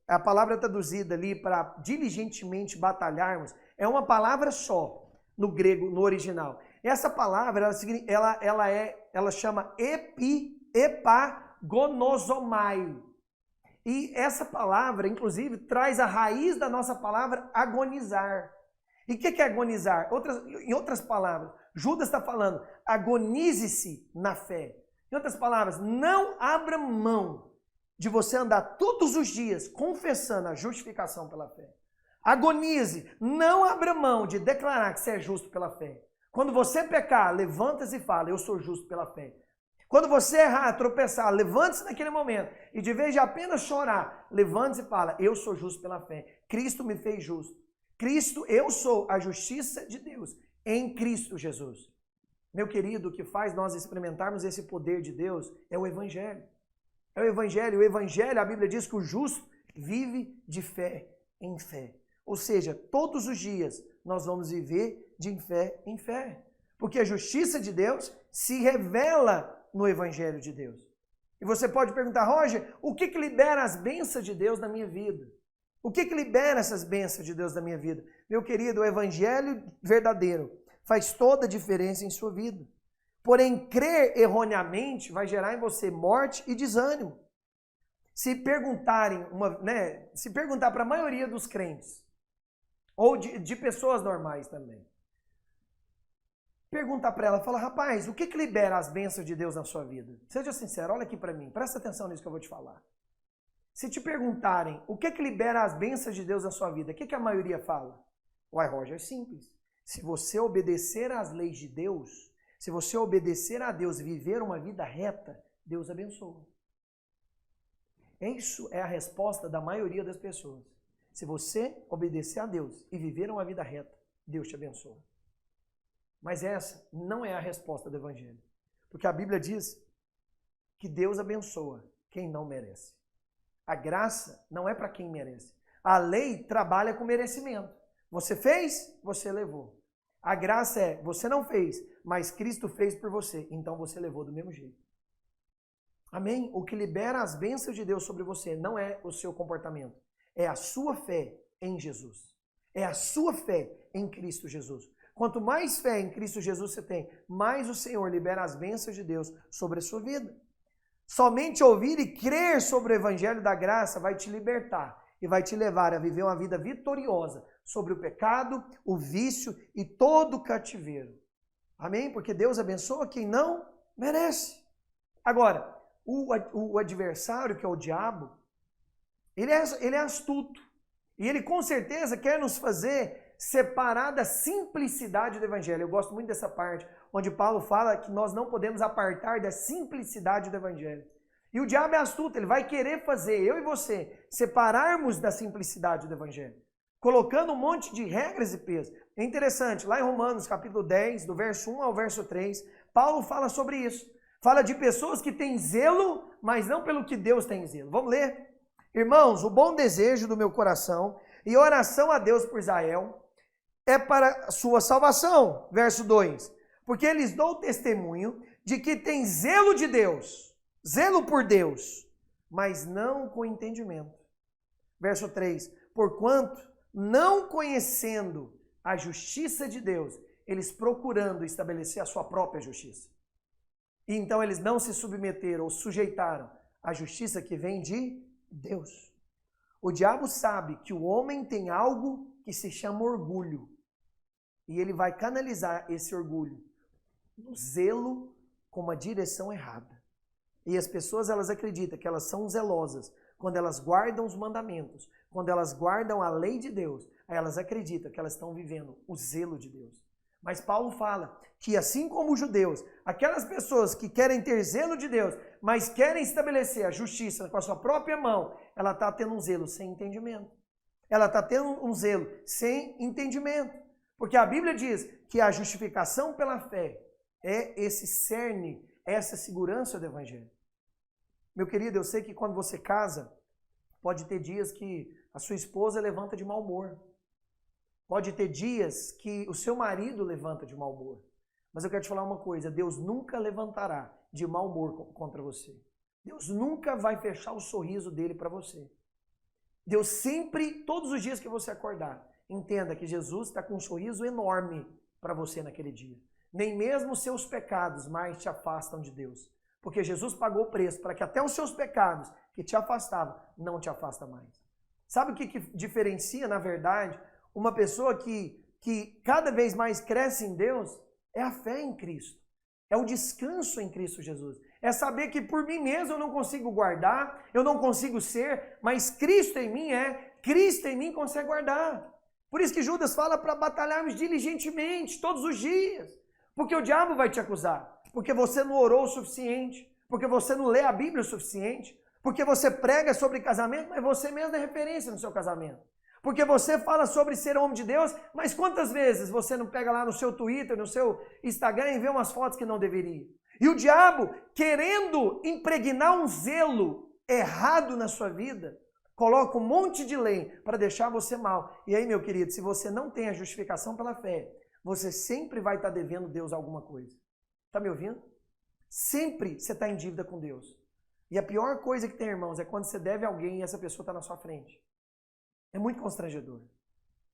a palavra traduzida ali para diligentemente batalharmos, é uma palavra só no grego, no original. Essa palavra, ela chama epagonosomai. E essa palavra, inclusive, traz a raiz da nossa palavra agonizar. E o que é agonizar? Em outras palavras, Judas está falando, agonize-se na fé. Em outras palavras, não abra mão de você andar todos os dias confessando a justificação pela fé. Agonize, não abra mão de declarar que você é justo pela fé. Quando você pecar, levanta-se e fala, eu sou justo pela fé. Quando você errar, tropeçar, levante-se naquele momento e de vez de apenas chorar, levante-se e fala, eu sou justo pela fé. Cristo me fez justo. Cristo, eu sou a justiça de Deus em Cristo Jesus. Meu querido, o que faz nós experimentarmos esse poder de Deus é o Evangelho. É o Evangelho. O Evangelho, a Bíblia diz que o justo vive de fé em fé. Ou seja, todos os dias nós vamos viver de fé em fé. Porque a justiça de Deus se revela no Evangelho de Deus. E você pode perguntar, Roger, o que libera as bênçãos de Deus na minha vida? O que libera essas bênçãos de Deus na minha vida? Meu querido, o Evangelho verdadeiro faz toda a diferença em sua vida. Porém, crer erroneamente vai gerar em você morte e desânimo. Se perguntar para a maioria dos crentes, ou de pessoas normais também, perguntar para ela, fala, rapaz, o que libera as bênçãos de Deus na sua vida? Seja sincero, olha aqui para mim, presta atenção nisso que eu vou te falar. Se te perguntarem o que libera as bênçãos de Deus na sua vida, o que a maioria fala? Uai, Roger, é simples. Se você obedecer às leis de Deus, se você obedecer a Deus e viver uma vida reta, Deus abençoa. Isso é a resposta da maioria das pessoas. Se você obedecer a Deus e viver uma vida reta, Deus te abençoa. Mas essa não é a resposta do Evangelho. Porque a Bíblia diz que Deus abençoa quem não merece. A graça não é para quem merece. A lei trabalha com merecimento. Você fez, você levou. A graça é, você não fez, mas Cristo fez por você, então você levou do mesmo jeito. Amém? O que libera as bênçãos de Deus sobre você não é o seu comportamento, é a sua fé em Jesus. É a sua fé em Cristo Jesus. Quanto mais fé em Cristo Jesus você tem, mais o Senhor libera as bênçãos de Deus sobre a sua vida. Somente ouvir e crer sobre o Evangelho da graça vai te libertar e vai te levar a viver uma vida vitoriosa sobre o pecado, o vício e todo o cativeiro. Amém? Porque Deus abençoa quem não merece. Agora, o adversário, que é o diabo, ele é astuto. E ele com certeza quer nos fazer separar da simplicidade do evangelho. Eu gosto muito dessa parte, onde Paulo fala que nós não podemos apartar da simplicidade do evangelho. E o diabo é astuto, ele vai querer fazer eu e você separarmos da simplicidade do evangelho, colocando um monte de regras e pesos. É interessante, lá em Romanos capítulo 10, do verso 1 ao verso 3, Paulo fala sobre isso. Fala de pessoas que têm zelo, mas não pelo que Deus tem zelo. Vamos ler? Irmãos, o bom desejo do meu coração e oração a Deus por Israel é para a sua salvação. Verso 2. Porque eles dão testemunho de que tem zelo de Deus, zelo por Deus, mas não com entendimento. Verso 3. Porquanto, não conhecendo a justiça de Deus, eles procurando estabelecer a sua própria justiça. E então eles não se submeteram ou sujeitaram à justiça que vem de Deus. O diabo sabe que o homem tem algo que se chama orgulho. E ele vai canalizar esse orgulho no zelo com uma direção errada. E as pessoas, elas acreditam que elas são zelosas quando elas guardam os mandamentos, quando elas guardam a lei de Deus, aí elas acreditam que elas estão vivendo o zelo de Deus. Mas Paulo fala que assim como os judeus, aquelas pessoas que querem ter zelo de Deus, mas querem estabelecer a justiça com a sua própria mão, ela está tendo um zelo sem entendimento. Ela está tendo um zelo sem entendimento. Porque a Bíblia diz que a justificação pela fé é esse cerne, essa segurança do evangelho. Meu querido, eu sei que quando você casa, pode ter dias que a sua esposa levanta de mau humor. Pode ter dias que o seu marido levanta de mau humor. Mas eu quero te falar uma coisa, Deus nunca levantará de mau humor contra você. Deus nunca vai fechar o sorriso dele para você. Deus sempre, todos os dias que você acordar, entenda que Jesus está com um sorriso enorme para você naquele dia. Nem mesmo os seus pecados mais te afastam de Deus. Porque Jesus pagou o preço para que até os seus pecados que te afastavam, não te afasta mais. Sabe o que diferencia, na verdade, uma pessoa que cada vez mais cresce em Deus? É a fé em Cristo. É o descanso em Cristo Jesus. É saber que por mim mesmo eu não consigo guardar, eu não consigo ser, mas Cristo em mim Cristo em mim consegue guardar. Por isso que Judas fala para batalharmos diligentemente, todos os dias. Porque o diabo vai te acusar. Porque você não orou o suficiente. Porque você não lê a Bíblia o suficiente. Porque você prega sobre casamento, mas você mesmo é referência no seu casamento. Porque você fala sobre ser homem de Deus, mas quantas vezes você não pega lá no seu Twitter, no seu Instagram e vê umas fotos que não deveria? E o diabo, querendo impregnar um zelo errado na sua vida, coloca um monte de lei para deixar você mal. E aí, meu querido, se você não tem a justificação pela fé, você sempre vai estar devendo Deus alguma coisa. Está me ouvindo? Sempre você está em dívida com Deus. E a pior coisa que tem, irmãos, é quando você deve a alguém e essa pessoa está na sua frente. É muito constrangedor.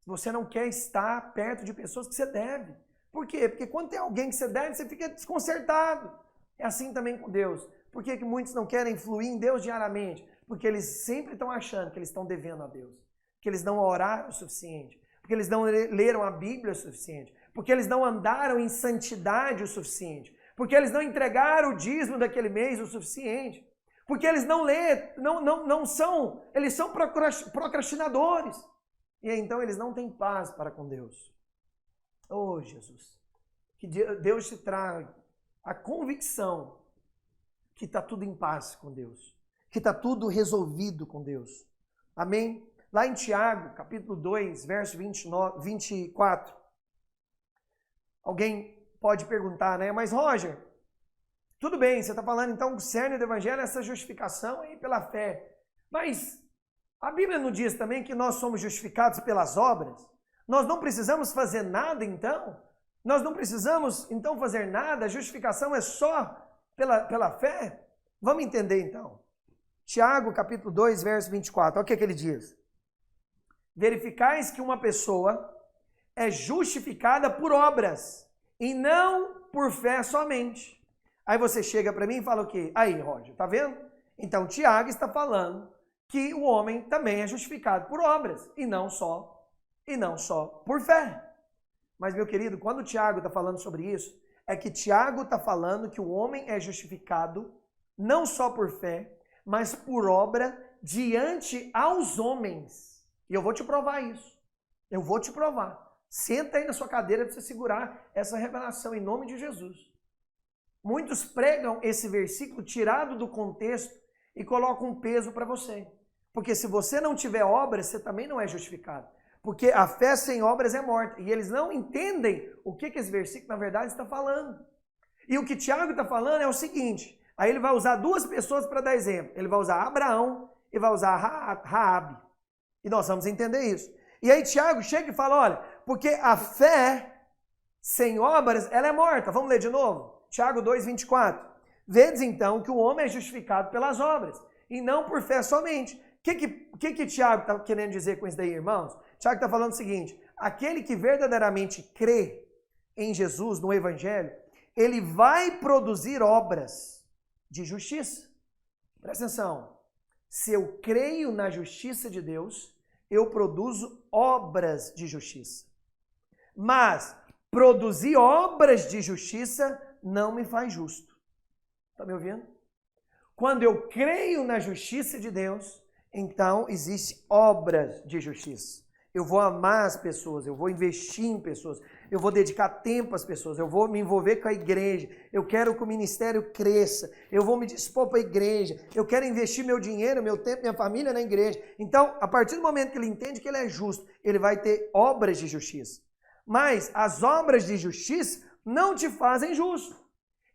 Você não quer estar perto de pessoas que você deve. Por quê? Porque quando tem alguém que você deve, você fica desconcertado. É assim também com Deus. Por que muitos não querem fluir em Deus diariamente? Porque eles sempre estão achando que eles estão devendo a Deus. Que eles não oraram o suficiente. Porque eles não leram a Bíblia o suficiente. Porque eles não andaram em santidade o suficiente. Porque eles não entregaram o dízimo daquele mês o suficiente. Porque eles eles são procrastinadores. E então eles não têm paz para com Deus. Oh, Jesus, que Deus te traga a convicção que está tudo em paz com Deus. Que está tudo resolvido com Deus. Amém? Lá em Tiago, capítulo 2, verso 24. Alguém pode perguntar, né? Mas Roger, tudo bem, você está falando então o cerne do evangelho é essa justificação aí pela fé. Mas a Bíblia não diz também que nós somos justificados pelas obras? Nós não precisamos fazer nada então? Nós não precisamos então fazer nada? A justificação é só pela fé? Vamos entender então. Tiago capítulo 2, verso 24, olha o que ele diz. Verificais que uma pessoa é justificada por obras e não por fé somente. Aí você chega para mim e fala o quê? Aí, Roger, tá vendo? Então, Tiago está falando que o homem também é justificado por obras e não só por fé. Mas, meu querido, quando o Tiago está falando sobre isso, é que Tiago está falando que o homem é justificado não só por fé, mas por obra diante aos homens. E eu vou te provar isso. Eu vou te provar. Senta aí na sua cadeira para você segurar essa revelação em nome de Jesus. Muitos pregam esse versículo tirado do contexto e colocam um peso para você. Porque se você não tiver obras, você também não é justificado. Porque a fé sem obras é morta. E eles não entendem o que esse versículo, na verdade, está falando. E o que Tiago está falando é o seguinte. Aí ele vai usar duas pessoas para dar exemplo. Ele vai usar Abraão e vai usar Raabe. E nós vamos entender isso. E aí Tiago chega e fala, olha, porque a fé sem obras, ela é morta. Vamos ler de novo? Tiago 2:24. Vedes então que o homem é justificado pelas obras, e não por fé somente. O que Tiago está querendo dizer com isso daí, irmãos? Tiago está falando o seguinte, aquele que verdadeiramente crê em Jesus, no Evangelho, ele vai produzir obras de justiça. Presta atenção. Se eu creio na justiça de Deus, eu produzo obras de justiça. Mas produzir obras de justiça não me faz justo. Está me ouvindo? Quando eu creio na justiça de Deus, então existem obras de justiça. Eu vou amar as pessoas, eu vou investir em pessoas, eu vou dedicar tempo às pessoas, eu vou me envolver com a igreja, eu quero que o ministério cresça, eu vou me dispor para a igreja, eu quero investir meu dinheiro, meu tempo, minha família na igreja. Então, a partir do momento que ele entende que ele é justo, ele vai ter obras de justiça. Mas as obras de justiça não te fazem justo.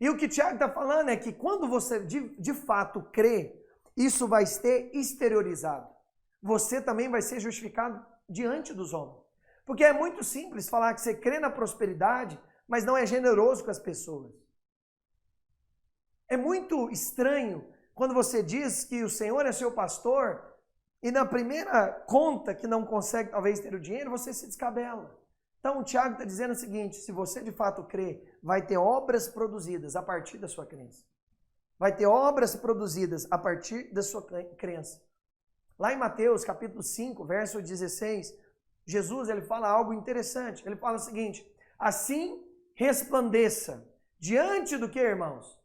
E o que Tiago está falando é que quando você de fato crê, isso vai ser exteriorizado. Você também vai ser justificado diante dos homens. Porque é muito simples falar que você crê na prosperidade, mas não é generoso com as pessoas. É muito estranho quando você diz que o Senhor é seu pastor e na primeira conta que não consegue talvez ter o dinheiro, você se descabela. Então o Tiago está dizendo o seguinte, se você de fato crê, vai ter obras produzidas a partir da sua crença. Vai ter obras produzidas a partir da sua crença. Lá em Mateus, capítulo 5, verso 16, Jesus ele fala algo interessante. Ele fala o seguinte, assim resplandeça. Diante do que, irmãos?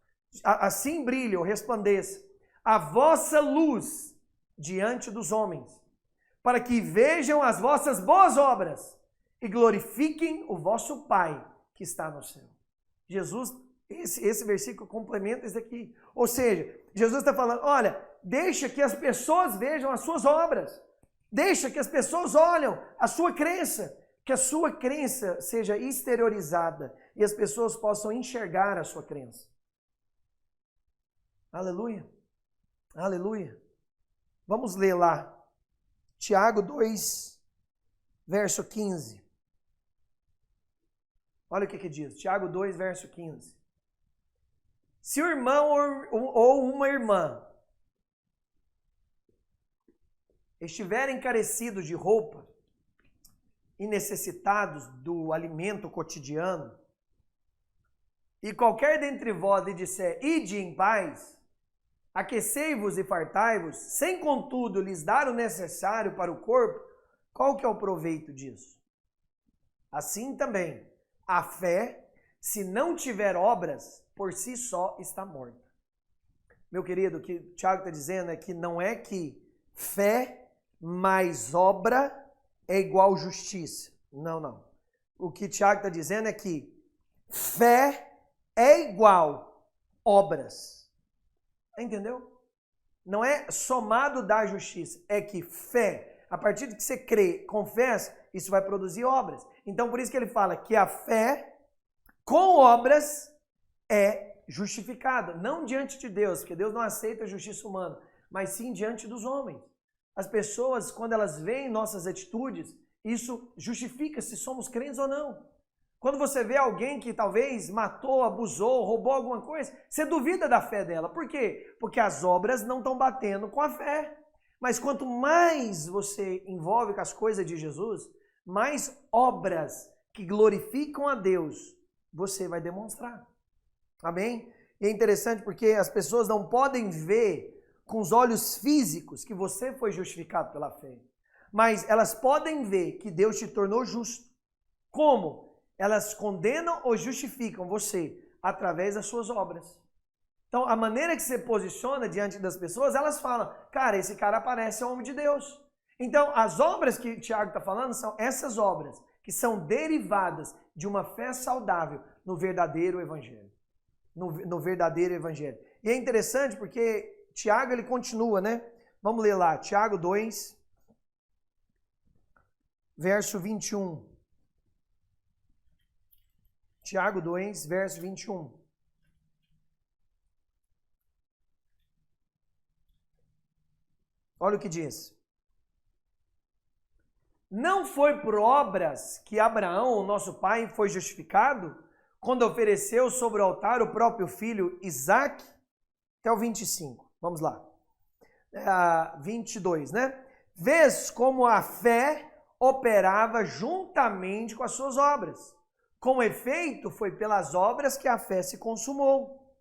Assim brilhe ou resplandeça a vossa luz diante dos homens, para que vejam as vossas boas obras e glorifiquem o vosso Pai que está no céu. Jesus, esse versículo complementa isso aqui. Ou seja, Jesus está falando, olha, deixa que as pessoas vejam as suas obras. Deixa que as pessoas olhem a sua crença. Que a sua crença seja exteriorizada e as pessoas possam enxergar a sua crença. Aleluia. Aleluia. Vamos ler lá. Tiago 2, verso 15. Olha o que diz. Tiago 2, verso 15. Se o irmão ou uma irmã estiverem carecidos de roupa e necessitados do alimento cotidiano, e qualquer dentre vós lhe disser, ide em paz, aquecei-vos e fartai-vos, sem contudo lhes dar o necessário para o corpo, qual que é o proveito disso? Assim também, a fé, se não tiver obras, por si só está morta. Meu querido, o que o Tiago está dizendo é que não é que fé mais obra é igual justiça. Não, não. O que o Tiago está dizendo é que fé é igual obras. Entendeu? Não é somado da justiça. É que fé, a partir de que você crê, confessa, isso vai produzir obras. Então, por isso que ele fala que a fé com obras é justificada. Não diante de Deus, porque Deus não aceita a justiça humana, mas sim diante dos homens. As pessoas, quando elas veem nossas atitudes, isso justifica se somos crentes ou não. Quando você vê alguém que talvez matou, abusou, roubou alguma coisa, você duvida da fé dela. Por quê? Porque as obras não estão batendo com a fé. Mas quanto mais você envolve com as coisas de Jesus, mais obras que glorificam a Deus você vai demonstrar. Amém? E é interessante porque as pessoas não podem ver com os olhos físicos que você foi justificado pela fé. Mas elas podem ver que Deus te tornou justo. Como? Elas condenam ou justificam você através das suas obras. Então, a maneira que você posiciona diante das pessoas, elas falam, cara, esse cara parece homem de Deus. Então, as obras que o Tiago está falando são essas obras. que são derivadas de uma fé saudável no verdadeiro evangelho. No verdadeiro evangelho. E é interessante porque Tiago, ele continua, né? Vamos ler lá, Tiago 2, verso 21. Tiago 2, verso 21. Olha o que diz. Não foi por obras que Abraão, o nosso pai, foi justificado, quando ofereceu sobre o altar o próprio filho Isaque? Até o 25. Vamos lá. 22, né? Vês como a fé operava juntamente com as suas obras. Com efeito, foi pelas obras que a fé se consumou.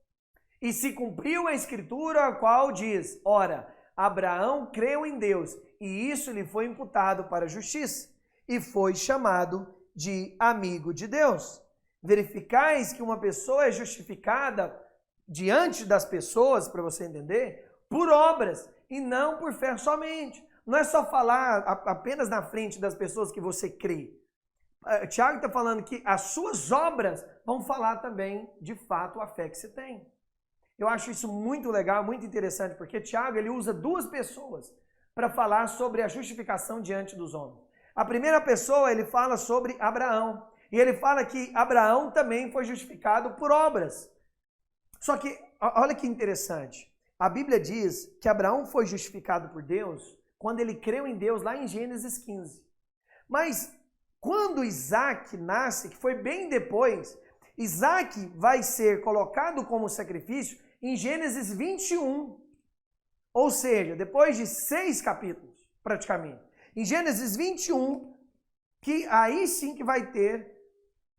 E se cumpriu a escritura, a qual diz, ora, Abraão creu em Deus, e isso lhe foi imputado para a justiça, e foi chamado de amigo de Deus. Verificais que uma pessoa é justificada diante das pessoas, para você entender, por obras, e não por fé somente. Não é só falar apenas na frente das pessoas que você crê. Tiago está falando que as suas obras vão falar também, de fato, a fé que você tem. Eu acho isso muito legal, muito interessante, porque Tiago ele usa duas pessoas para falar sobre a justificação diante dos homens. A primeira pessoa, ele fala sobre Abraão. E ele fala que Abraão também foi justificado por obras. Só que, olha que interessante. A Bíblia diz que Abraão foi justificado por Deus quando ele creu em Deus lá em Gênesis 15. Mas quando Isaque nasce, que foi bem depois, Isaque vai ser colocado como sacrifício em Gênesis 21. Ou seja, depois de 6 capítulos, praticamente. Em Gênesis 21, que aí sim que vai ter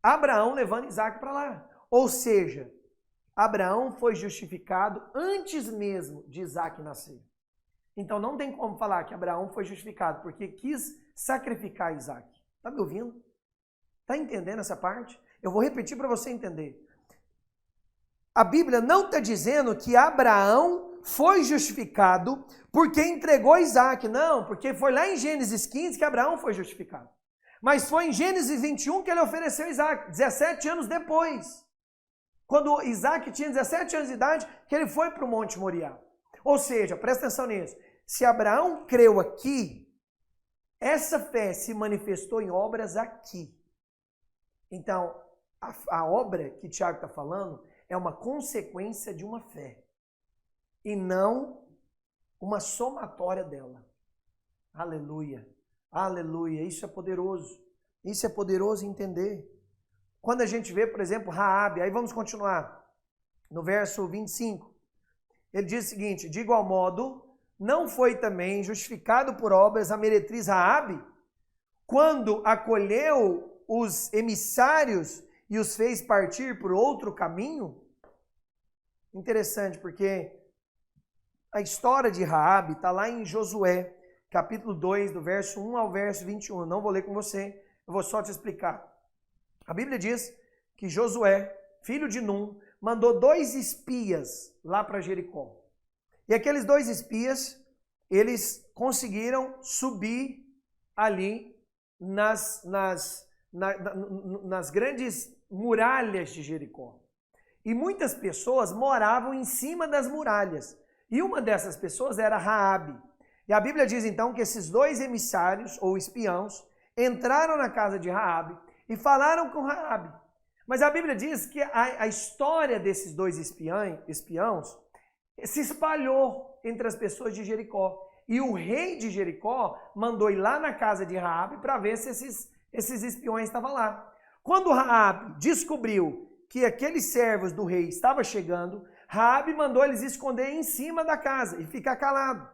Abraão levando Isaque para lá. Ou seja, Abraão foi justificado antes mesmo de Isaque nascer. Então não tem como falar que Abraão foi justificado porque quis sacrificar Isaque. Está me ouvindo? Está entendendo essa parte? Eu vou repetir para você entender. A Bíblia não está dizendo que Abraão foi justificado porque entregou Isaque. Não, porque foi lá em Gênesis 15 que Abraão foi justificado. Mas foi em Gênesis 21 que ele ofereceu Isaque, 17 anos depois. Quando Isaque tinha 17 anos de idade, que ele foi para o Monte Moriá. Ou seja, presta atenção nisso. Se Abraão creu aqui, essa fé se manifestou em obras aqui. Então, a obra que Tiago está falando é uma consequência de uma fé. E não uma somatória dela. Aleluia. Aleluia. Isso é poderoso. Isso é poderoso entender. Quando a gente vê, por exemplo, Raabe, aí vamos continuar. No verso 25. Ele diz o seguinte, de igual modo, não foi também justificado por obras a meretriz Raabe, quando acolheu os emissários e os fez partir por outro caminho? Interessante, porque a história de Raabe está lá em Josué, capítulo 2, do verso 1 ao verso 21. Eu não vou ler com você, eu vou só te explicar. A Bíblia diz que Josué, filho de Num, mandou 2 espias lá para Jericó. E aqueles 2 espias, eles conseguiram subir ali nas grandes muralhas de Jericó. E muitas pessoas moravam em cima das muralhas. E uma dessas pessoas era Raabe. E a Bíblia diz então que esses 2 emissários ou espiãos entraram na casa de Raabe e falaram com Raabe. Mas a Bíblia diz que a história desses 2 espiãos se espalhou entre as pessoas de Jericó. E o rei de Jericó mandou ir lá na casa de Raabe para ver se esses espiões estavam lá. Quando Raabe descobriu que aqueles servos do rei estavam chegando, Raabe mandou eles esconder em cima da casa e ficar calado.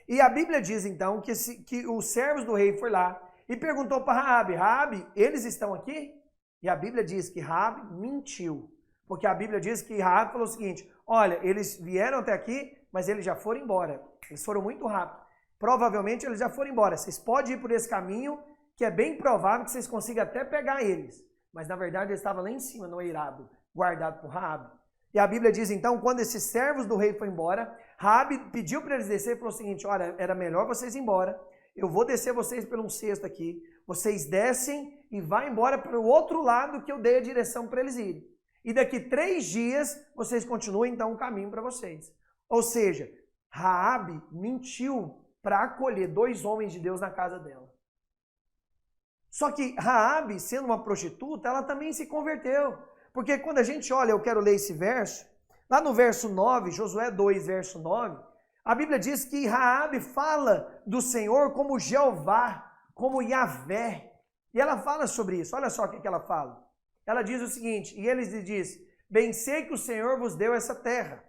E a Bíblia diz então que os servos do rei foi lá e perguntou para Raabe, Raabe, eles estão aqui? E a Bíblia diz que Raabe mentiu. Porque a Bíblia diz que Raabe falou o seguinte, olha, eles vieram até aqui, mas eles já foram embora. Eles foram muito rápido. Provavelmente eles já foram embora. Vocês podem ir por esse caminho, que é bem provável que vocês consigam até pegar eles. Mas na verdade eles estavam lá em cima, no eirado, guardado por Raabe. E a Bíblia diz então, quando esses servos do rei foram embora, Raabe pediu para eles descer e falou o seguinte, olha, era melhor vocês ir embora. Eu vou descer vocês por um cesto aqui. Vocês descem e vai embora para o outro lado que eu dei a direção para eles irem. E daqui 3 dias, vocês continuam então o caminho para vocês. Ou seja, Raabe mentiu para acolher 2 homens de Deus na casa dela. Só que Raabe, sendo uma prostituta, ela também se converteu. Porque quando a gente olha, eu quero ler esse verso, lá no verso 9, Josué 2, verso 9, a Bíblia diz que Raabe fala do Senhor como Jeová, como Yahvé. E ela fala sobre isso, olha só o que ela fala. Ela diz o seguinte, e eles lhe diz, bem sei que o Senhor vos deu essa terra,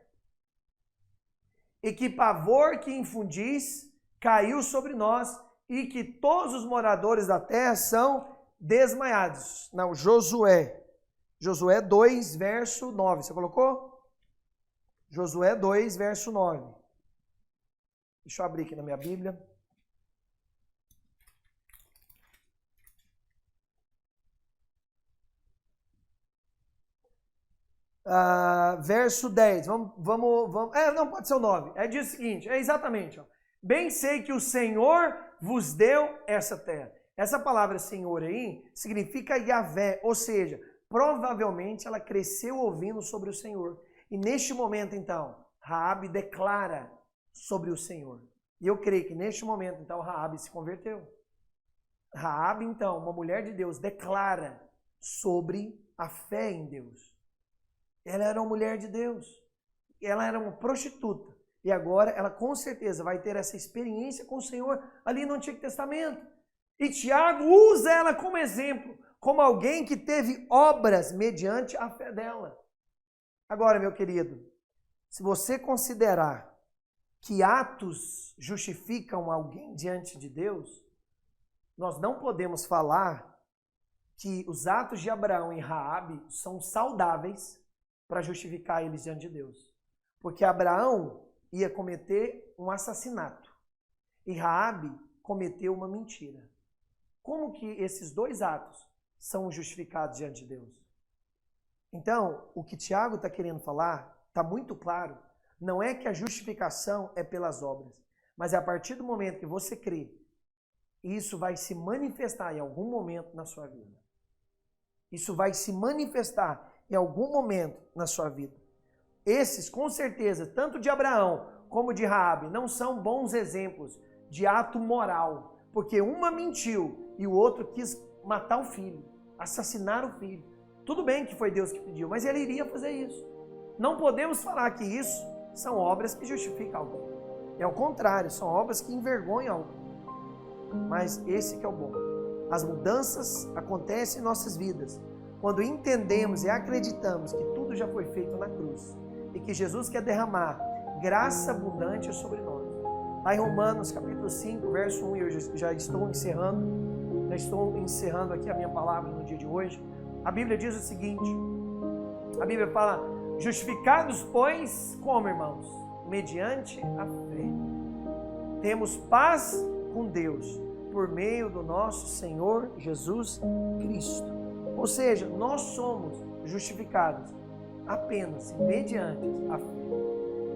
e que pavor que infundis caiu sobre nós, e que todos os moradores da terra são desmaiados. Não, Josué 2, verso 9, você colocou? Josué 2, verso 9. Deixa eu abrir aqui na minha Bíblia. Verso 10, vamos, não, pode ser o 9, diz o seguinte, exatamente, ó. Bem sei que o Senhor vos deu essa terra. Essa palavra Senhor aí significa Yahvé, ou seja, provavelmente ela cresceu ouvindo sobre o Senhor. E neste momento então, Raabe declara sobre o Senhor. E eu creio que neste momento então Raabe se converteu. Raabe então, uma mulher de Deus, declara sobre a fé em Deus. Ela era uma mulher de Deus. Ela era uma prostituta. E agora ela com certeza vai ter essa experiência com o Senhor ali no Antigo Testamento. E Tiago usa ela como exemplo, como alguém que teve obras mediante a fé dela. Agora, meu querido, se você considerar que atos justificam alguém diante de Deus, nós não podemos falar que os atos de Abraão e Raabe são saudáveis para justificar eles diante de Deus. Porque Abraão ia cometer um assassinato e Raabe cometeu uma mentira. Como que esses 2 atos são justificados diante de Deus? Então, o que Tiago está querendo falar, está muito claro, não é que a justificação é pelas obras, mas é a partir do momento que você crê, isso vai se manifestar em algum momento na sua vida. Isso vai se manifestar em algum momento na sua vida. Esses, com certeza, tanto de Abraão como de Raabe, não são bons exemplos de ato moral, porque uma mentiu e o outro quis matar o filho, assassinar o filho. Tudo bem que foi Deus que pediu, mas ele iria fazer isso. Não podemos falar que isso são obras que justificam alguém. É o contrário, são obras que envergonham alguém. Mas esse que é o bom. As mudanças acontecem em nossas vidas quando entendemos e acreditamos que tudo já foi feito na cruz e que Jesus quer derramar graça abundante sobre nós. Lá em Romanos capítulo 5, verso 1, eu já estou encerrando aqui a minha palavra no dia de hoje. A Bíblia diz o seguinte, a Bíblia fala, justificados, pois, como, irmãos? Mediante a fé. Temos paz com Deus por meio do nosso Senhor Jesus Cristo. Ou seja, nós somos justificados apenas mediante a fé.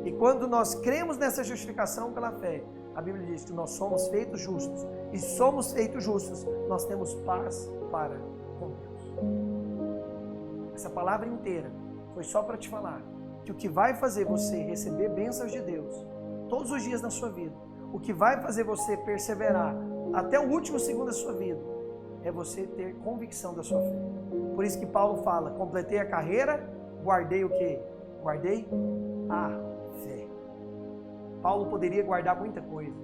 E quando nós cremos nessa justificação pela fé, a Bíblia diz que nós somos feitos justos. E somos feitos justos, nós temos paz para com Deus. Essa palavra inteira foi só para te falar que o que vai fazer você receber bênçãos de Deus todos os dias na sua vida, o que vai fazer você perseverar até o último segundo da sua vida, é você ter convicção da sua fé. Por isso que Paulo fala, completei a carreira, guardei o quê? Guardei a fé. Paulo poderia guardar muita coisa.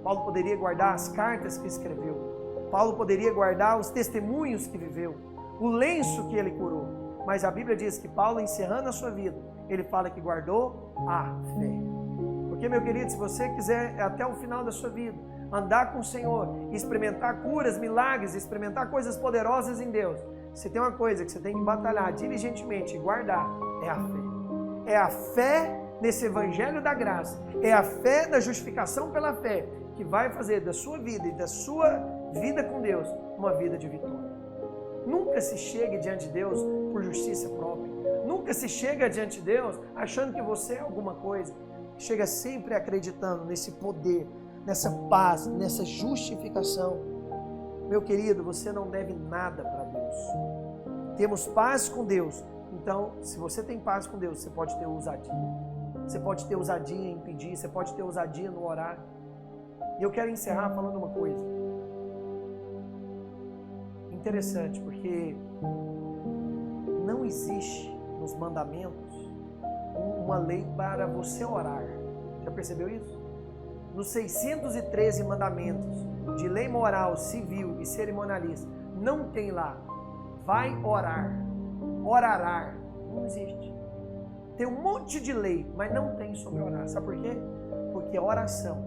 Paulo poderia guardar as cartas que escreveu. Paulo poderia guardar os testemunhos que viveu, o lenço que ele curou. Mas a Bíblia diz que Paulo, encerrando a sua vida, ele fala que guardou a fé. Porque, meu querido, se você quiser até o final da sua vida andar com o Senhor, experimentar curas, milagres, experimentar coisas poderosas em Deus, se tem uma coisa que você tem que batalhar diligentemente e guardar, é a fé. É a fé nesse evangelho da graça, é a fé da justificação pela fé, que vai fazer da sua vida e da sua vida com Deus uma vida de vitória. Nunca se chegue diante de Deus por justiça própria. Nunca se chega diante de Deus achando que você é alguma coisa. Chega sempre acreditando nesse poder, nessa paz, nessa justificação. Meu querido, você não deve nada para Deus. Temos paz com Deus. Então, se você tem paz com Deus, você pode ter ousadia. Você pode ter ousadia em pedir, você pode ter ousadia no orar. E eu quero encerrar falando uma coisa. Interessante, porque não existe nos mandamentos uma lei para você orar. Já percebeu isso? Nos 613 mandamentos de lei moral, civil e cerimonialista, não tem lá, vai orar, orará, não existe. Tem um monte de lei, mas não tem sobre orar. Sabe por quê? Porque a oração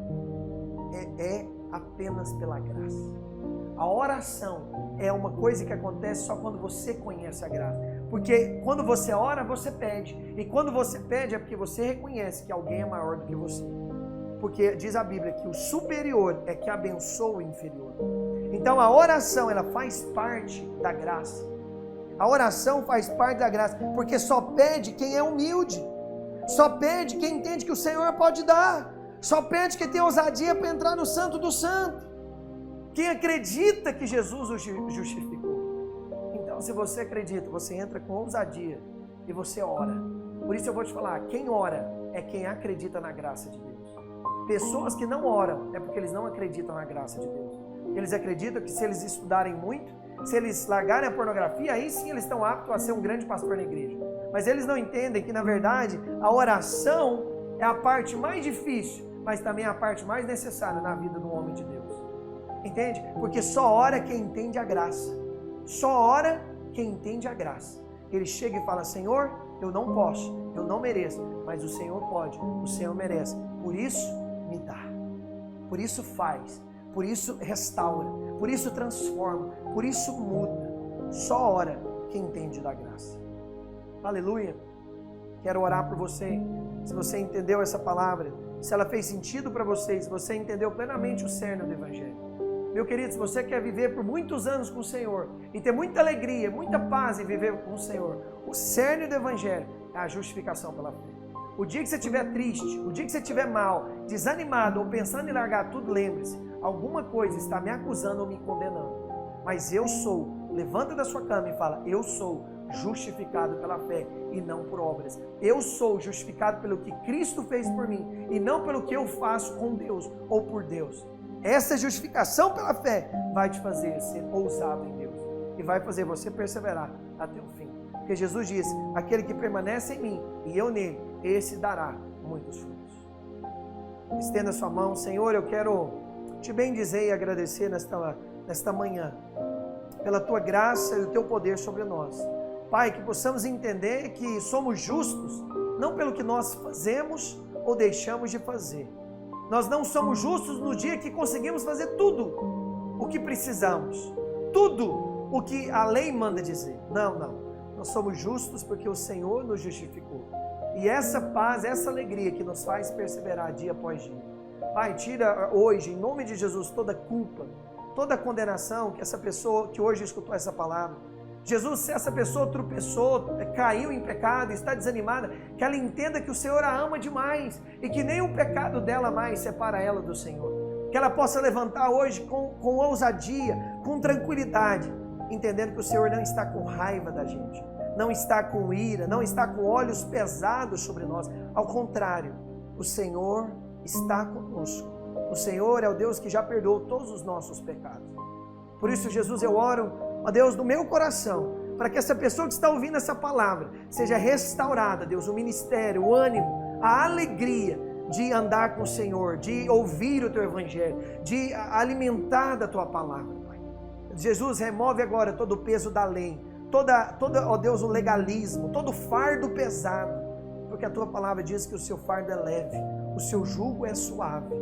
é apenas pela graça. A oração é uma coisa que acontece só quando você conhece a graça. Porque quando você ora, você pede. E quando você pede é porque você reconhece que alguém é maior do que você. Porque diz a Bíblia que o superior é que abençoa o inferior. Então a oração, ela faz parte da graça. A oração faz parte da graça, porque só pede quem é humilde. Só pede quem entende que o Senhor pode dar. Só pede quem tem ousadia para entrar no Santo do Santo. Quem acredita que Jesus o justificou. Então, se você acredita, você entra com ousadia e você ora. Por isso eu vou te falar, quem ora é quem acredita na graça de Deus. Pessoas que não oram é porque eles não acreditam na graça de Deus. Eles acreditam que se eles estudarem muito, se eles largarem a pornografia, aí sim eles estão aptos a ser um grande pastor na igreja. Mas eles não entendem que, na verdade, a oração é a parte mais difícil, mas também é a parte mais necessária na vida do homem de Deus. Entende? Porque só ora quem entende a graça. Só ora quem entende a graça. Ele chega e fala, Senhor, eu não posso, eu não mereço, mas o Senhor pode, o Senhor merece. Por isso, me dá. Por isso faz. Por isso restaura. Por isso transforma. Por isso muda. Só ora quem entende da graça. Aleluia. Quero orar por você. Se você entendeu essa palavra, se ela fez sentido para você, se você entendeu plenamente o cerne do Evangelho. Meu querido, se você quer viver por muitos anos com o Senhor e ter muita alegria, muita paz em viver com o Senhor, o cerne do Evangelho é a justificação pela fé. O dia que você estiver triste, o dia que você estiver mal, desanimado ou pensando em largar tudo, lembre-se, alguma coisa está me acusando ou me condenando. Mas eu sou, levanta da sua cama e fala, eu sou justificado pela fé e não por obras. Eu sou justificado pelo que Cristo fez por mim e não pelo que eu faço com Deus ou por Deus. Essa justificação pela fé vai te fazer ser ousado em Deus e vai fazer você perseverar até o fim. Porque Jesus disse, aquele que permanece em mim e eu nele, esse dará muitos frutos. Estenda sua mão. Senhor, eu quero te bendizer e agradecer nesta manhã pela tua graça e o teu poder sobre nós. Pai, que possamos entender que somos justos não pelo que nós fazemos ou deixamos de fazer. Nós não somos justos no dia que conseguimos fazer tudo o que precisamos, tudo o que a lei manda dizer. Não. Nós somos justos porque o Senhor nos justificou. E essa paz, essa alegria que nos faz perseverar dia após dia. Pai, tira hoje, em nome de Jesus, toda culpa, toda condenação que essa pessoa que hoje escutou essa palavra. Jesus, se essa pessoa tropeçou, caiu em pecado, está desanimada, que ela entenda que o Senhor a ama demais e que nem o pecado dela mais separa ela do Senhor. Que ela possa levantar hoje com ousadia, com tranquilidade, entendendo que o Senhor não está com raiva da gente, não está com ira, não está com olhos pesados sobre nós. Ao contrário, o Senhor está conosco. O Senhor é o Deus que já perdoou todos os nossos pecados. Por isso, Jesus, eu oro, ó Deus, do meu coração, para que essa pessoa que está ouvindo essa palavra seja restaurada, Deus, o ministério, o ânimo, a alegria de andar com o Senhor, de ouvir o teu evangelho, de alimentar da tua palavra, Pai. Jesus, remove agora todo o peso da lei, toda, ó Deus, o legalismo, todo o fardo pesado, porque a tua palavra diz que o seu fardo é leve, o seu jugo é suave.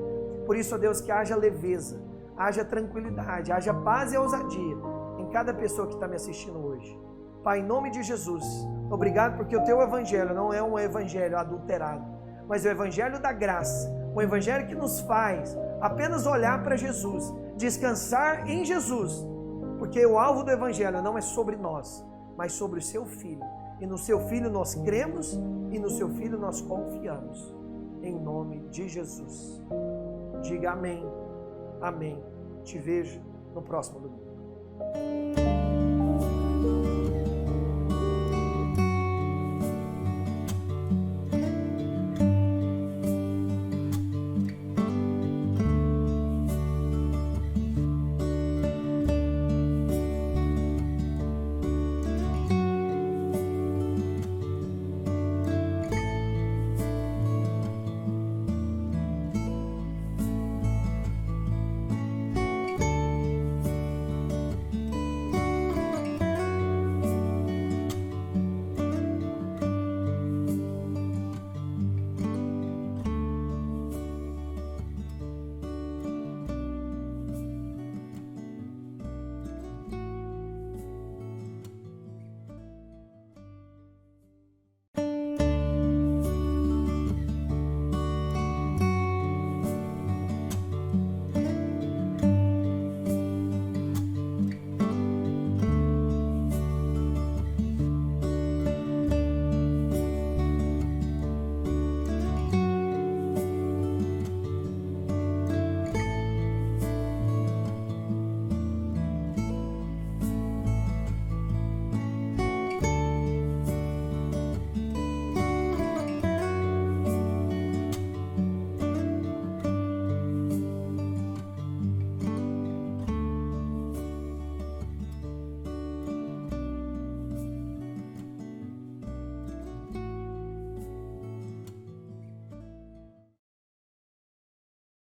Por isso, ó Deus, que haja leveza, haja tranquilidade, haja paz e ousadia em cada pessoa que está me assistindo hoje. Pai, em nome de Jesus, obrigado porque o teu evangelho não é um evangelho adulterado, mas é o evangelho da graça, o evangelho que nos faz apenas olhar para Jesus, descansar em Jesus, porque o alvo do evangelho não é sobre nós, mas sobre o seu Filho. E no seu Filho nós cremos e no seu Filho nós confiamos. Em nome de Jesus. Diga amém. Amém. Te vejo no próximo domingo.